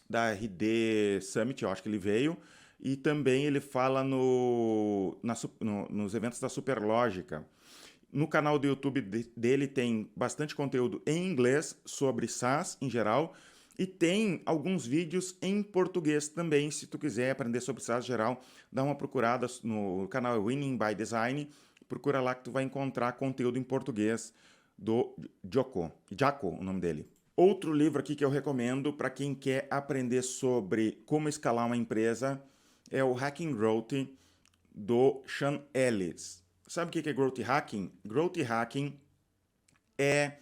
da RD Summit, eu acho que ele veio. E também ele fala nos eventos da Superlógica. No canal do YouTube dele tem bastante conteúdo em inglês sobre SaaS em geral. E tem alguns vídeos em português também, se tu quiser aprender sobre SaaS geral, dá uma procurada no canal Winning by Design, procura lá que tu vai encontrar conteúdo em português do Jaco, o nome dele. Outro livro aqui que eu recomendo para quem quer aprender sobre como escalar uma empresa é o Hacking Growth, do Sean Ellis. Sabe o que é Growth Hacking? Growth Hacking é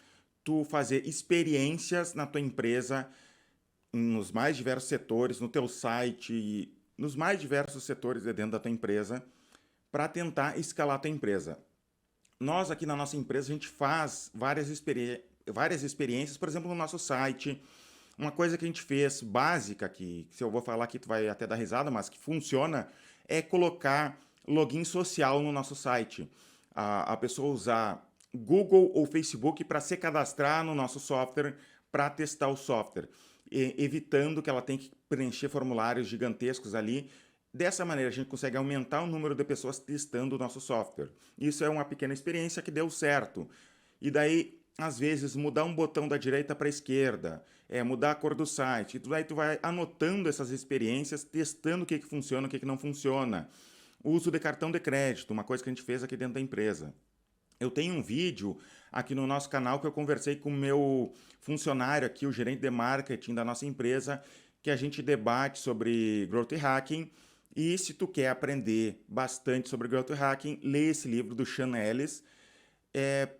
tu fazer experiências na tua empresa, nos mais diversos setores, no teu site, nos mais diversos setores de dentro da tua empresa, para tentar escalar a tua empresa. Nós aqui na nossa empresa, a gente faz várias experiências, por exemplo, no nosso site. Uma coisa que a gente fez básica, que se eu vou falar aqui tu vai até dar risada, mas que funciona, é colocar login social no nosso site. A pessoa usar Google ou Facebook para se cadastrar no nosso software, para testar o software, evitando que ela tenha que preencher formulários gigantescos ali. Dessa maneira, a gente consegue aumentar o número de pessoas testando o nosso software. Isso é uma pequena experiência que deu certo. E daí, às vezes, mudar um botão da direita para a esquerda, mudar a cor do site. E daí tu vai anotando essas experiências, testando o que funciona, o que não funciona. O uso de cartão de crédito, uma coisa que a gente fez aqui dentro da empresa. Eu tenho um vídeo aqui no nosso canal que eu conversei com o meu funcionário aqui, o gerente de marketing da nossa empresa, que a gente debate sobre Growth Hacking. E se tu quer aprender bastante sobre Growth Hacking, lê esse livro do Sean Ellis.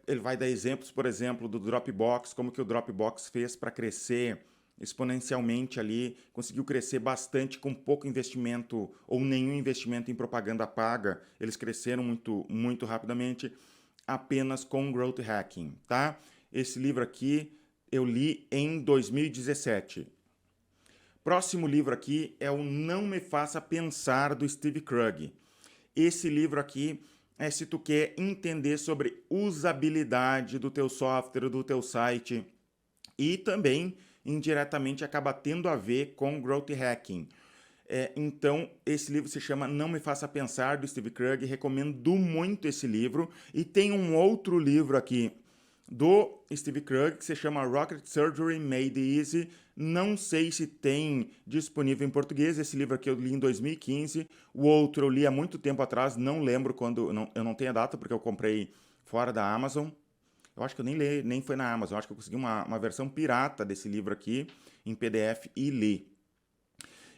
Ele vai dar exemplos, por exemplo, do Dropbox, como que o Dropbox fez para crescer exponencialmente ali, conseguiu crescer bastante com pouco investimento ou nenhum investimento em propaganda paga. Eles cresceram muito, muito rapidamente apenas com Growth Hacking, tá? Esse livro aqui eu li em 2017. Próximo livro aqui é o Não Me Faça Pensar, do Steve Krug. esse livro aqui é se tu quer entender sobre usabilidade do teu software, do teu site, e também indiretamente acaba tendo a ver com growth hacking. Então, esse livro se chama Não Me Faça Pensar, do Steve Krug. Recomendo muito esse livro. E tem um outro livro aqui do Steve Krug que se chama Rocket Surgery Made Easy. Não sei se tem disponível em português. Esse livro aqui eu li em 2015. O outro eu li há muito tempo atrás. Não lembro quando. Eu não tenho a data porque eu comprei fora da Amazon. Eu acho que eu nem foi na Amazon. Eu acho que eu consegui uma versão pirata desse livro aqui em PDF e li.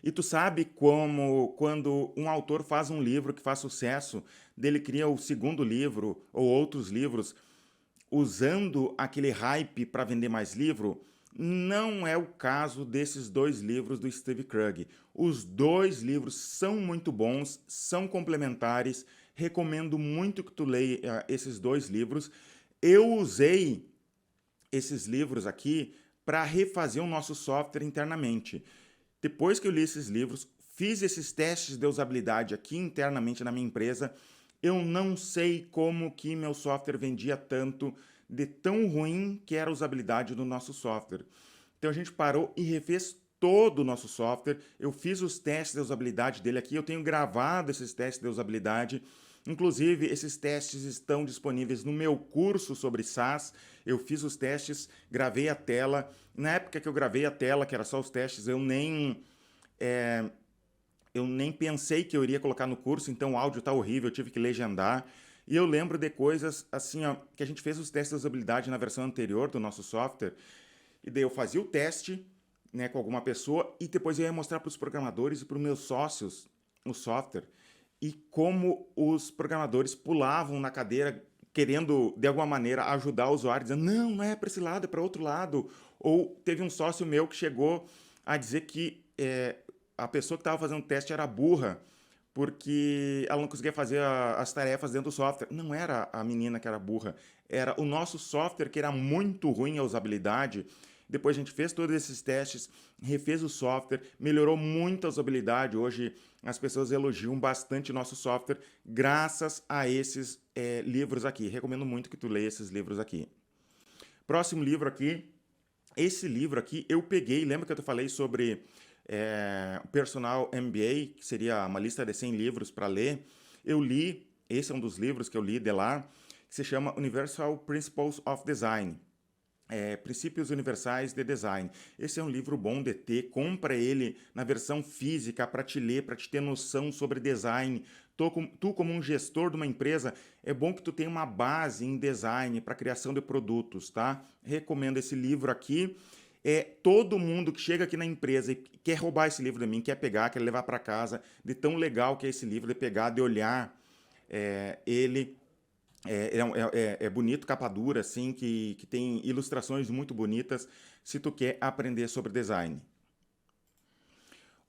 E tu sabe como quando um autor faz um livro que faz sucesso, dele cria o segundo livro ou outros livros usando aquele hype para vender mais livro? Não é o caso desses dois livros do Steve Krug. Os dois livros são muito bons, são complementares, recomendo muito que tu leia esses dois livros. Eu usei esses livros aqui para refazer o nosso software internamente. Depois que eu li esses livros, fiz esses testes de usabilidade aqui internamente na minha empresa, eu não sei como que meu software vendia tanto, de tão ruim que era a usabilidade do nosso software. Então a gente parou e refez todo o nosso software, eu fiz os testes de usabilidade dele aqui, eu tenho gravado esses testes de usabilidade, inclusive esses testes estão disponíveis no meu curso sobre SaaS. Eu fiz os testes, gravei a tela. Na época que eu gravei a tela, que era só os testes, eu nem pensei que eu iria colocar no curso, então o áudio tá horrível, eu tive que legendar. E eu lembro de coisas assim, ó, que a gente fez os testes de usabilidade na versão anterior do nosso software, e daí eu fazia o teste, né, com alguma pessoa, e depois eu ia mostrar para os programadores e para os meus sócios o software, e como os programadores pulavam na cadeira querendo, de alguma maneira, ajudar o usuário, dizendo, não é para esse lado, é para outro lado. Ou teve um sócio meu que chegou a dizer que a pessoa que estava fazendo o teste era burra, porque ela não conseguia fazer as tarefas dentro do software. Não era a menina que era burra, era o nosso software que era muito ruim a usabilidade. Depois a gente fez todos esses testes, refez o software, melhorou muito a usabilidade. Hoje as pessoas elogiam bastante nosso software graças a esses livros aqui. Recomendo muito que tu leia esses livros aqui. Próximo livro aqui. Esse livro aqui eu peguei, lembra que eu te falei sobre o Personal MBA, que seria uma lista de 100 livros para ler? Eu li, esse é um dos livros que eu li de lá, que se chama Universal Principles of Design. Princípios Universais de Design. Esse é um livro bom de ter, compra ele na versão física para te ler, para te ter noção sobre design. Tu como um gestor de uma empresa, é bom que tu tenha uma base em design para criação de produtos, tá? Recomendo esse livro aqui. Todo mundo que chega aqui na empresa e quer roubar esse livro de mim, quer pegar, quer levar para casa, de tão legal que é esse livro, de pegar, de olhar ele. É bonito, capa dura, assim, que tem ilustrações muito bonitas, se tu quer aprender sobre design.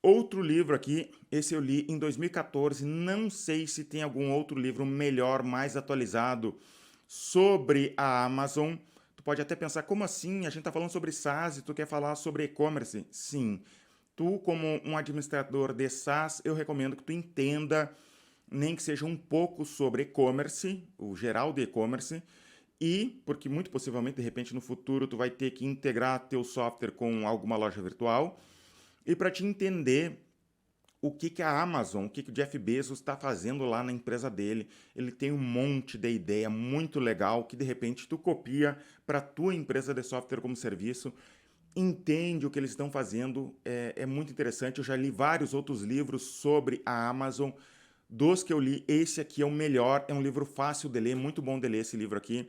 Outro livro aqui, esse eu li em 2014, não sei se tem algum outro livro melhor, mais atualizado, sobre a Amazon. Tu pode até pensar, como assim? A gente está falando sobre SaaS e tu quer falar sobre e-commerce? Sim. Tu, como um administrador de SaaS, eu recomendo que tu entenda nem que seja um pouco sobre e-commerce, o geral de e-commerce, e porque muito possivelmente, de repente, no futuro, tu vai ter que integrar teu software com alguma loja virtual, e para te entender o que a Amazon, o que o Jeff Bezos está fazendo lá na empresa dele. Ele tem um monte de ideia muito legal que, de repente, tu copia para a tua empresa de software como serviço, entende o que eles estão fazendo, é muito interessante. Eu já li vários outros livros sobre a Amazon. Dos que eu li, esse aqui é o melhor, é um livro fácil de ler, muito bom de ler esse livro aqui,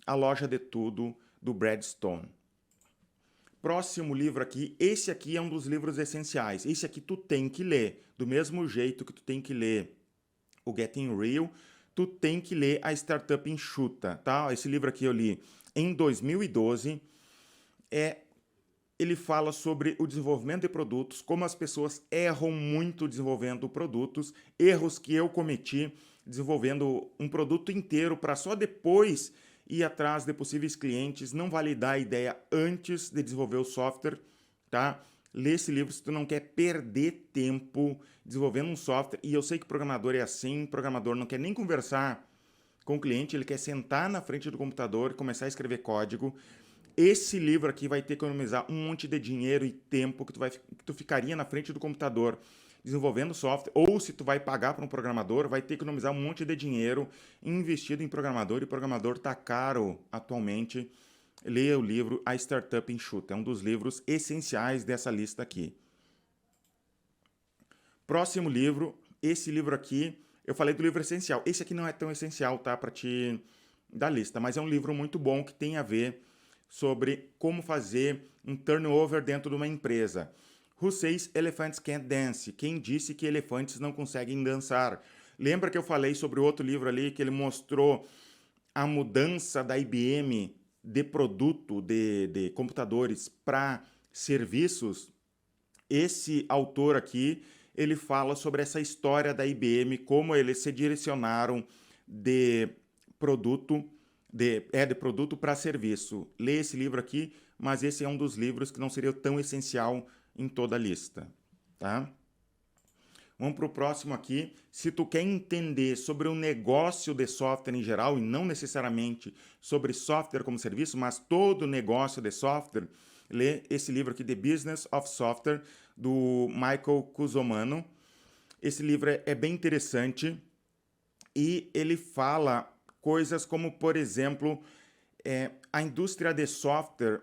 A Loja de Tudo, do Brad Stone. Próximo livro aqui, esse aqui é um dos livros essenciais, esse aqui tu tem que ler, do mesmo jeito que tu tem que ler o Getting Real, tu tem que ler a Startup Enxuta, tá? Esse livro aqui eu li em 2012, ele fala sobre o desenvolvimento de produtos, como as pessoas erram muito desenvolvendo produtos, erros que eu cometi desenvolvendo um produto inteiro para só depois ir atrás de possíveis clientes, não validar a ideia antes de desenvolver o software, tá? Lê esse livro se tu não quer perder tempo desenvolvendo um software. E eu sei que programador é assim, programador não quer nem conversar com o cliente, ele quer sentar na frente do computador e começar a escrever código. Esse livro aqui vai ter que economizar um monte de dinheiro e tempo que tu ficaria na frente do computador desenvolvendo software, ou se tu vai pagar para um programador, vai ter que economizar um monte de dinheiro investido em programador, e programador tá caro atualmente. Leia o livro A Startup Enxuta, é um dos livros essenciais dessa lista aqui. Próximo livro, esse livro aqui, eu falei do livro essencial. Esse aqui não é tão essencial, tá, para ti da lista, mas é um livro muito bom que tem a ver sobre como fazer um turnover dentro de uma empresa. Who says elephants can't dance? Quem disse que elefantes não conseguem dançar? Lembra que eu falei sobre o outro livro ali que ele mostrou a mudança da IBM de produto de computadores para serviços? Esse autor aqui, ele fala sobre essa história da IBM, como eles se direcionaram de produto de produto para serviço. Lê esse livro aqui, mas esse é um dos livros que não seria tão essencial em toda a lista, tá? Vamos para o próximo aqui. Se tu quer entender sobre o negócio de software em geral, e não necessariamente sobre software como serviço, mas todo o negócio de software, lê esse livro aqui, The Business of Software, do Michael Cusomano. Esse livro é bem interessante e ele fala coisas como, por exemplo, a indústria de software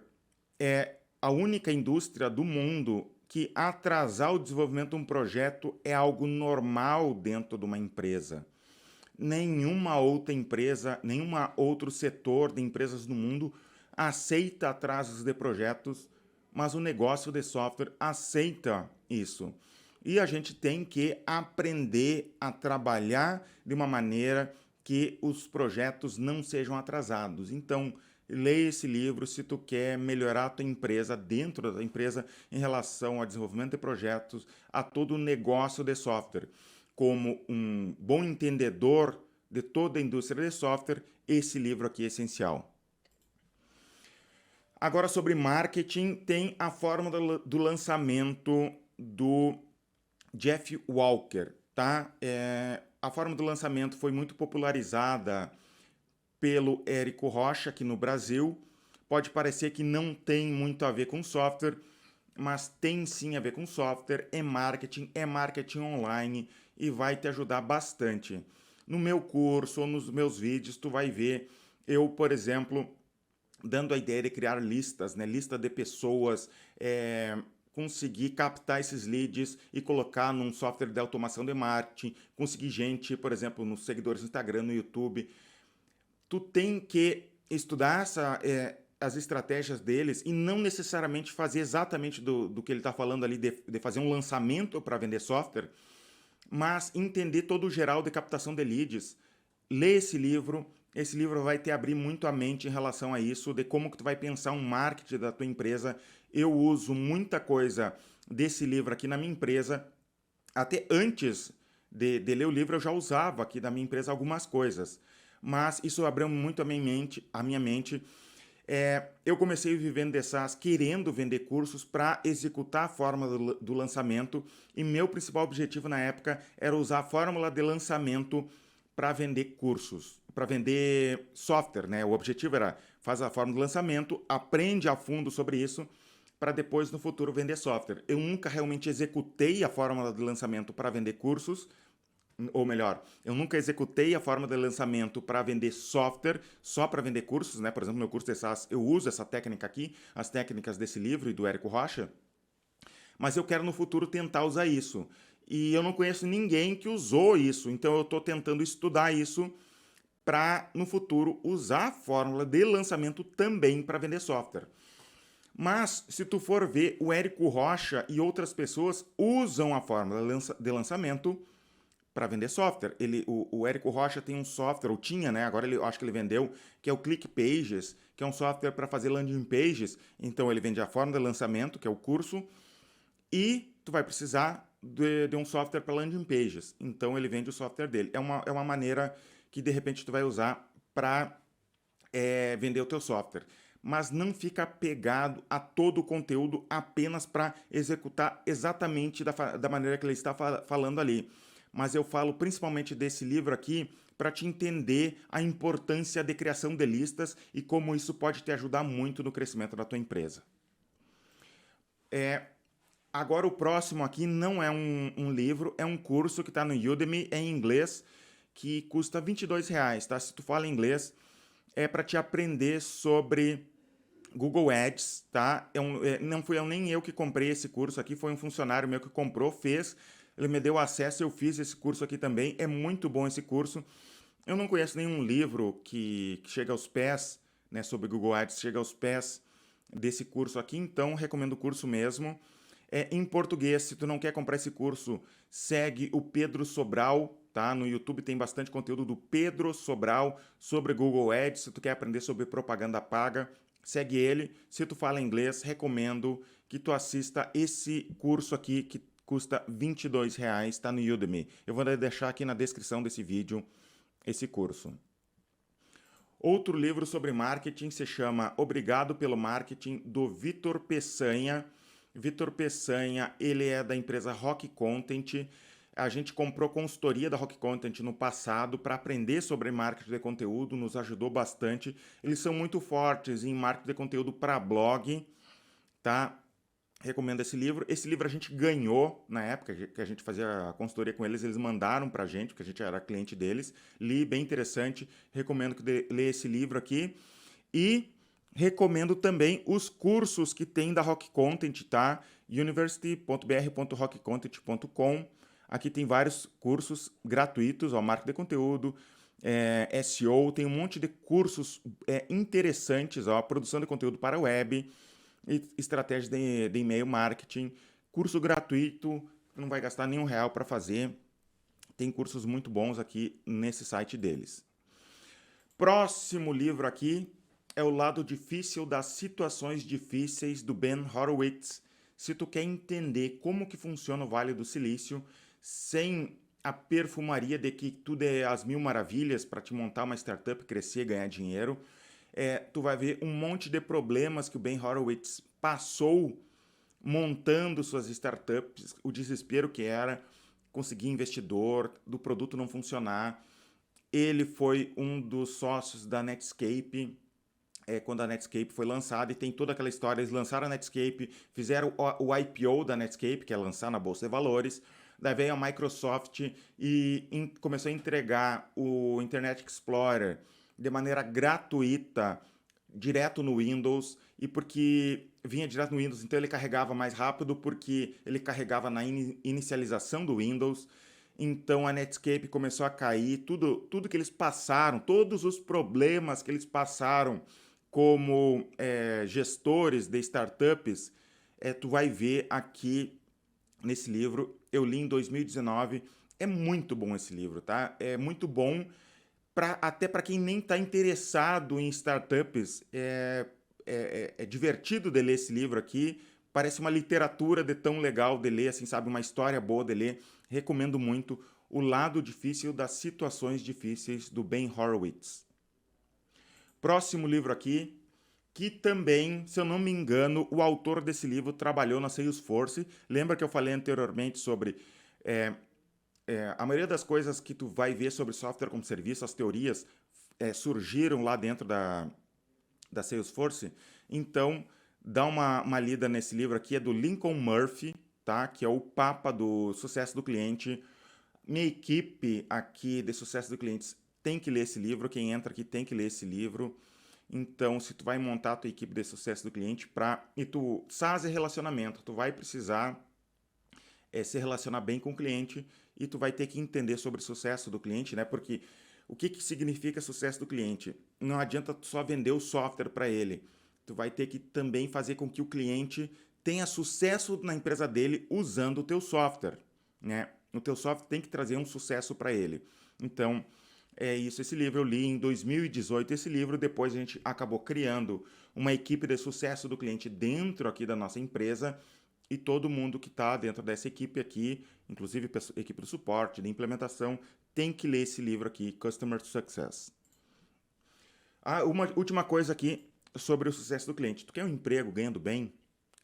é a única indústria do mundo que atrasar o desenvolvimento de um projeto é algo normal dentro de uma empresa. Nenhuma outra empresa, nenhum outro setor de empresas no mundo aceita atrasos de projetos, mas o negócio de software aceita isso. E a gente tem que aprender a trabalhar de uma maneira que os projetos não sejam atrasados. Então, leia esse livro se tu quer melhorar a tua empresa, dentro da empresa, em relação ao desenvolvimento de projetos, a todo o negócio de software. Como um bom entendedor de toda a indústria de software, esse livro aqui é essencial. Agora, sobre marketing, tem a fórmula do lançamento do Jeff Walker, tá? A fórmula do lançamento foi muito popularizada pelo Érico Rocha aqui no Brasil. Pode parecer que não tem muito a ver com software, mas tem sim a ver com software, é marketing online e vai te ajudar bastante. No meu curso ou nos meus vídeos, tu vai ver eu, por exemplo, dando a ideia de criar listas, né? Lista de pessoas, conseguir captar esses leads e colocar num software de automação de marketing, conseguir gente, por exemplo, nos seguidores no Instagram, no YouTube. Tu tem que estudar as estratégias deles e não necessariamente fazer exatamente do que ele está falando ali, de fazer um lançamento para vender software, mas entender todo o geral de captação de leads. Lê esse livro vai te abrir muito a mente em relação a isso, de como que tu vai pensar um marketing da tua empresa. Eu uso muita coisa desse livro aqui na minha empresa. Até antes de ler o livro, eu já usava aqui da minha empresa algumas coisas. Mas isso abriu muito a minha mente. Eu comecei vivendo de SaaS, querendo vender cursos para executar a fórmula do lançamento. E meu principal objetivo na época era usar a fórmula de lançamento para vender cursos, para vender software, né? O objetivo era fazer a fórmula do lançamento, aprende a fundo sobre isso, para depois no futuro vender software. Eu nunca realmente executei a fórmula de lançamento para vender cursos, ou melhor, eu nunca executei a fórmula de lançamento para vender software, só para vender cursos, né? Por exemplo, no meu curso de SaaS, eu uso essa técnica aqui, as técnicas desse livro e do Érico Rocha, mas eu quero no futuro tentar usar isso. E eu não conheço ninguém que usou isso, então eu estou tentando estudar isso para, no futuro, usar a fórmula de lançamento também para vender software. Mas, se tu for ver, o Érico Rocha e outras pessoas usam a fórmula de lançamento para vender software. O Érico Rocha tem um software, ou tinha, né? Agora eu acho que ele vendeu, que é o ClickPages, que é um software para fazer landing pages. Então ele vende a fórmula de lançamento, que é o curso, e tu vai precisar de um software para landing pages. Então ele vende o software dele. É uma maneira que de repente tu vai usar para vender o teu software. mas não fica apegado a todo o conteúdo apenas para executar exatamente da maneira que ele está falando ali. Mas eu falo principalmente desse livro aqui para te entender a importância de criação de listas e como isso pode te ajudar muito no crescimento da tua empresa. Agora o próximo aqui não é um livro, é um curso que está no Udemy em inglês, que custa R$ 22, tá? Se tu fala inglês, é para te aprender sobre Google Ads, tá? Não fui nem eu que comprei esse curso aqui, foi um funcionário meu que comprou, fez, ele me deu acesso, eu fiz esse curso aqui também, é muito bom esse curso. Eu não conheço nenhum livro que chega aos pés, né, sobre Google Ads, chega aos pés desse curso aqui, então recomendo o curso mesmo. Em português, se tu não quer comprar esse curso, segue o Pedro Sobral, tá? No YouTube tem bastante conteúdo do Pedro Sobral sobre Google Ads. Se tu quer aprender sobre propaganda paga, segue ele. Se tu fala inglês, recomendo que tu assista esse curso aqui que custa R$ 22, tá no Udemy. Eu vou deixar aqui na descrição desse vídeo esse curso. Outro livro sobre marketing se chama Obrigado pelo Marketing, do Vitor Peçanha. Vitor Peçanha, ele é da empresa Rock Content. A gente comprou consultoria da Rock Content no passado para aprender sobre marketing de conteúdo, nos ajudou bastante. Eles são muito fortes em marketing de conteúdo para blog, tá? Recomendo esse livro. Esse livro a gente ganhou na época que a gente fazia a consultoria com eles, eles mandaram pra gente, porque a gente era cliente deles. Li, bem interessante. Recomendo que lê esse livro aqui. E recomendo também os cursos que tem da Rock Content, tá? university.br.rockcontent.com. Aqui tem vários cursos gratuitos, ó, marketing de conteúdo, SEO, tem um monte de cursos interessantes, ó, produção de conteúdo para web, estratégia de e-mail marketing, curso gratuito, não vai gastar nenhum real para fazer. Tem cursos muito bons aqui nesse site deles. Próximo livro aqui é O Lado Difícil das Situações Difíceis, do Ben Horowitz. Se tu quer entender como que funciona o Vale do Silício, sem a perfumaria de que tudo é as mil maravilhas para te montar uma startup, crescer, ganhar dinheiro, tu vai ver um monte de problemas que o Ben Horowitz passou montando suas startups, o desespero que era conseguir investidor, do produto não funcionar. Ele foi um dos sócios da Netscape, quando a Netscape foi lançada, e tem toda aquela história, eles lançaram a Netscape, fizeram o IPO da Netscape, que é lançar na Bolsa de Valores, daí veio a Microsoft e começou a entregar o Internet Explorer de maneira gratuita, direto no Windows, e porque vinha direto no Windows, então ele carregava mais rápido, porque ele carregava na inicialização do Windows. Então a Netscape começou a cair, tudo que eles passaram, todos os problemas que eles passaram como gestores de startups, tu vai ver aqui nesse livro. Eu li em 2019, é muito bom esse livro, tá? É muito bom, até para quem nem está interessado em startups. É divertido de ler esse livro aqui, parece uma literatura de tão legal de ler, assim, sabe? Uma história boa de ler. Recomendo muito O Lado Difícil das Situações Difíceis, do Ben Horowitz. Próximo livro aqui, que também, se eu não me engano, o autor desse livro trabalhou na Salesforce. Lembra que eu falei anteriormente sobre a maioria das coisas que tu vai ver sobre software como serviço, as teorias, surgiram lá dentro da Salesforce? Então, dá uma lida nesse livro aqui, é do Lincoln Murphy, tá? Que é o papa do sucesso do cliente. Minha equipe aqui de sucesso do cliente tem que ler esse livro, quem entra aqui tem que ler esse livro. Então, se tu vai montar a tua equipe de sucesso do cliente e tu fazer relacionamento, tu vai precisar se relacionar bem com o cliente, e tu vai ter que entender sobre o sucesso do cliente, né? Porque o que significa sucesso do cliente? Não adianta tu só vender o software para ele. Tu vai ter que também fazer com que o cliente tenha sucesso na empresa dele usando o teu software, né? O teu software tem que trazer um sucesso para ele. Então, é isso. Esse livro eu li em 2018, esse livro. Depois a gente acabou criando uma equipe de sucesso do cliente dentro aqui da nossa empresa, e todo mundo que está dentro dessa equipe aqui, inclusive a equipe do suporte, de implementação, tem que ler esse livro aqui, Customer Success. Uma última coisa aqui, sobre o sucesso do cliente. Tu quer um emprego ganhando bem?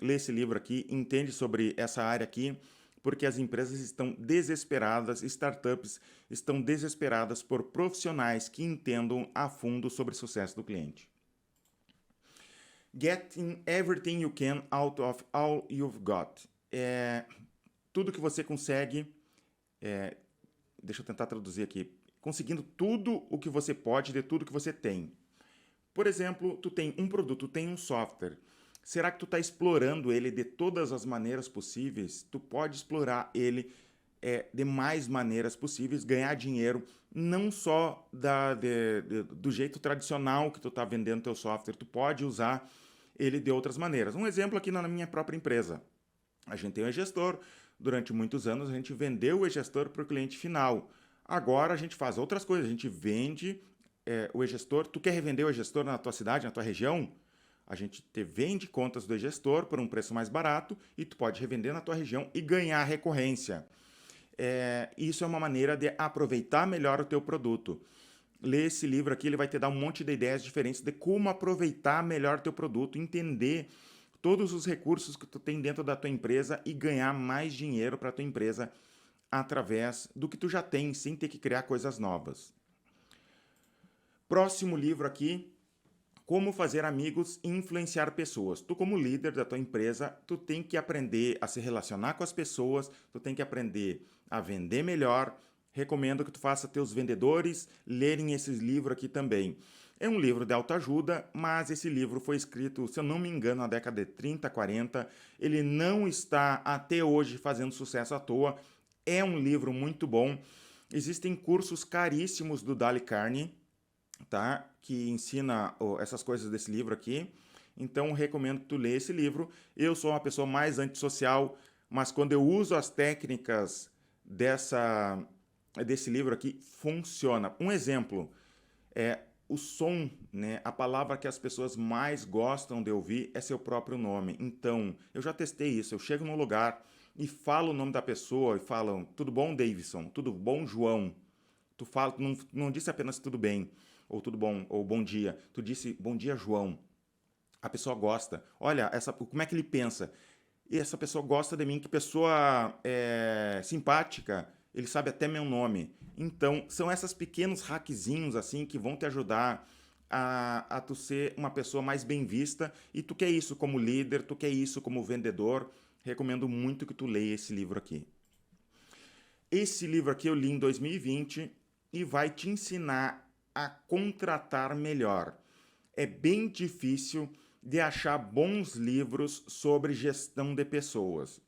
Lê esse livro aqui, entende sobre essa área aqui, porque as empresas estão desesperadas, startups estão desesperadas por profissionais que entendam a fundo sobre o sucesso do cliente. Getting everything you can out of all you've got. Tudo que você consegue, deixa eu tentar traduzir aqui, conseguindo tudo o que você pode de tudo que você tem. Por exemplo, tu tem um produto, tu tem um software. Será que tu está explorando ele de todas as maneiras possíveis? Tu pode explorar ele de mais maneiras possíveis, ganhar dinheiro, não só do jeito tradicional que tu está vendendo teu software. Tu pode usar ele de outras maneiras. Um exemplo aqui na minha própria empresa. A gente tem um e-gestor. Durante muitos anos a gente vendeu o e-gestor para o cliente final. Agora a gente faz outras coisas. A gente vende o e-gestor. Tu quer revender o e-gestor na tua cidade, na tua região? A gente te vende contas do e-gestor por um preço mais barato e tu pode revender na tua região e ganhar recorrência. Isso é uma maneira de aproveitar melhor o teu produto. Lê esse livro aqui, ele vai te dar um monte de ideias diferentes de como aproveitar melhor o teu produto, entender todos os recursos que tu tem dentro da tua empresa e ganhar mais dinheiro para a tua empresa através do que tu já tem, sem ter que criar coisas novas. Próximo livro aqui, Como Fazer Amigos e Influenciar Pessoas. Tu, como líder da tua empresa, tu tem que aprender a se relacionar com as pessoas, tu tem que aprender a vender melhor. Recomendo que tu faça teus vendedores lerem esses livros aqui também. É um livro de autoajuda, mas esse livro foi escrito, se eu não me engano, na década de 30, 40. Ele não está até hoje fazendo sucesso à toa. É um livro muito bom. Existem cursos caríssimos do Dale Carnegie, tá? Que ensina essas coisas desse livro aqui. Então, recomendo que tu lê esse livro. Eu sou uma pessoa mais antissocial, mas quando eu uso as técnicas desse livro aqui, funciona. Um exemplo é o som, né? A palavra que as pessoas mais gostam de ouvir é seu próprio nome. Então, eu já testei isso. Eu chego num lugar e falo o nome da pessoa e falam, tudo bom, Davidson? Tudo bom, João? Tu fala, não disse apenas tudo bem, ou tudo bom, ou bom dia. Tu disse bom dia, João. A pessoa gosta. Olha, como é que ele pensa? E essa pessoa gosta de mim, que pessoa simpática. Ele sabe até meu nome. Então, são esses pequenos hackzinhos assim que vão te ajudar a tu ser uma pessoa mais bem vista. E tu quer isso como líder, tu quer isso como vendedor. Recomendo muito que tu leia esse livro aqui. Esse livro aqui eu li em 2020 e vai te ensinar a contratar melhor. É bem difícil de achar bons livros sobre gestão de pessoas.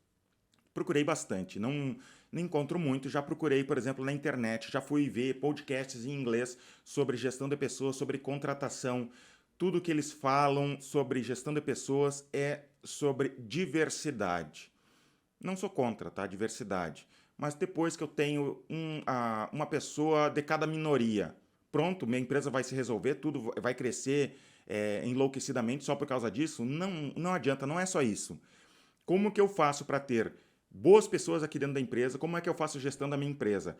Procurei bastante, não encontro muito. Já procurei, por exemplo, na internet, já fui ver podcasts em inglês sobre gestão de pessoas, sobre contratação. Tudo que eles falam sobre gestão de pessoas é sobre diversidade. Não sou contra, tá? Diversidade. Mas depois que eu tenho uma pessoa de cada minoria, pronto, minha empresa vai se resolver, tudo vai crescer enlouquecidamente só por causa disso? Não adianta, não é só isso. Como que eu faço para ter boas pessoas aqui dentro da empresa? Como é que eu faço a gestão da minha empresa?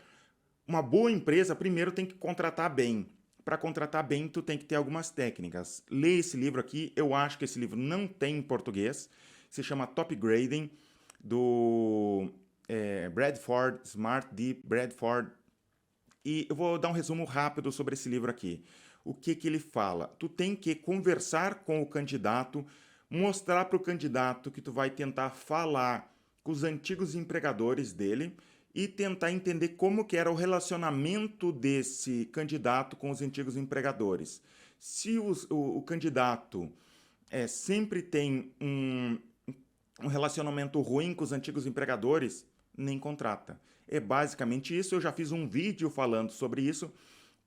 Uma boa empresa, primeiro, tem que contratar bem. Para contratar bem, tu tem que ter algumas técnicas. Lê esse livro aqui, eu acho que esse livro não tem em português. Se chama Top Grading, do Bradford, Smart Deep Bradford. E eu vou dar um resumo rápido sobre esse livro aqui. O que ele fala? Tu tem que conversar com o candidato, mostrar para o candidato que tu vai tentar falar com os antigos empregadores dele e tentar entender como que era o relacionamento desse candidato com os antigos empregadores. Se o candidato sempre tem um relacionamento ruim com os antigos empregadores, nem contrata. É basicamente isso. Eu já fiz um vídeo falando sobre isso.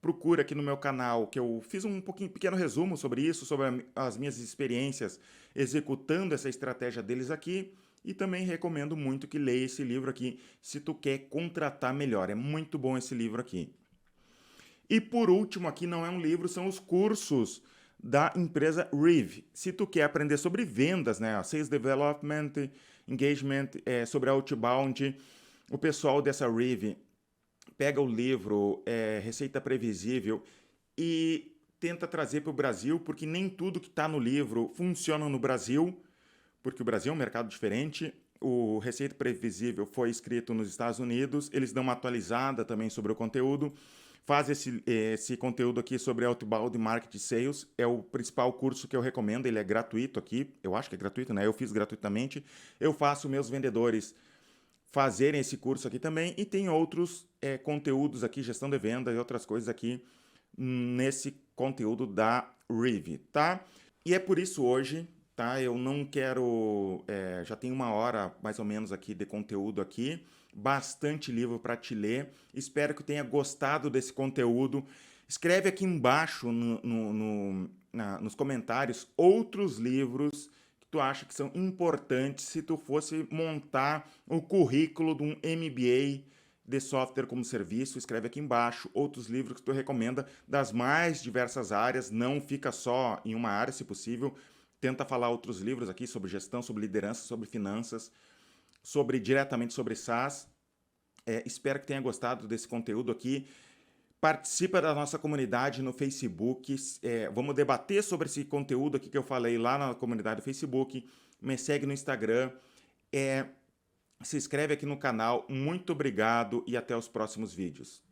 Procura aqui no meu canal, que eu fiz um pequeno resumo sobre isso, sobre as minhas experiências executando essa estratégia deles aqui. E também recomendo muito que leia esse livro aqui, se tu quer contratar melhor. É muito bom esse livro aqui. E por último, aqui não é um livro, são os cursos da empresa Reeve. Se tu quer aprender sobre vendas, né, Sales Development, Engagement, sobre Outbound, o pessoal dessa Reeve pega o livro Receita Previsível e tenta trazer para o Brasil, porque nem tudo que está no livro funciona no Brasil, porque o Brasil é um mercado diferente. O Receita Previsível foi escrito nos Estados Unidos, eles dão uma atualizada também sobre o conteúdo, faz esse conteúdo aqui sobre Outbound Marketing Sales, é o principal curso que eu recomendo, ele é gratuito aqui, eu acho que é gratuito, né? Eu fiz gratuitamente, eu faço meus vendedores fazerem esse curso aqui também, e tem outros conteúdos aqui, gestão de venda e outras coisas aqui nesse conteúdo da Rive, tá? E é por isso hoje, tá? Eu não quero... já tem 1 hora mais ou menos aqui de conteúdo aqui, bastante livro para te ler. Espero que tenha gostado desse conteúdo. Escreve aqui embaixo nos comentários outros livros que tu acha que são importantes se tu fosse montar o currículo de um MBA de software como serviço. Escreve aqui embaixo outros livros que tu recomenda das mais diversas áreas, não fica só em uma área, se possível. Tenta falar outros livros aqui sobre gestão, sobre liderança, sobre finanças, diretamente sobre SaaS. Espero que tenha gostado desse conteúdo aqui. Participa da nossa comunidade no Facebook. Vamos debater sobre esse conteúdo aqui que eu falei lá na comunidade do Facebook. Me segue no Instagram. Se inscreve aqui no canal. Muito obrigado e até os próximos vídeos.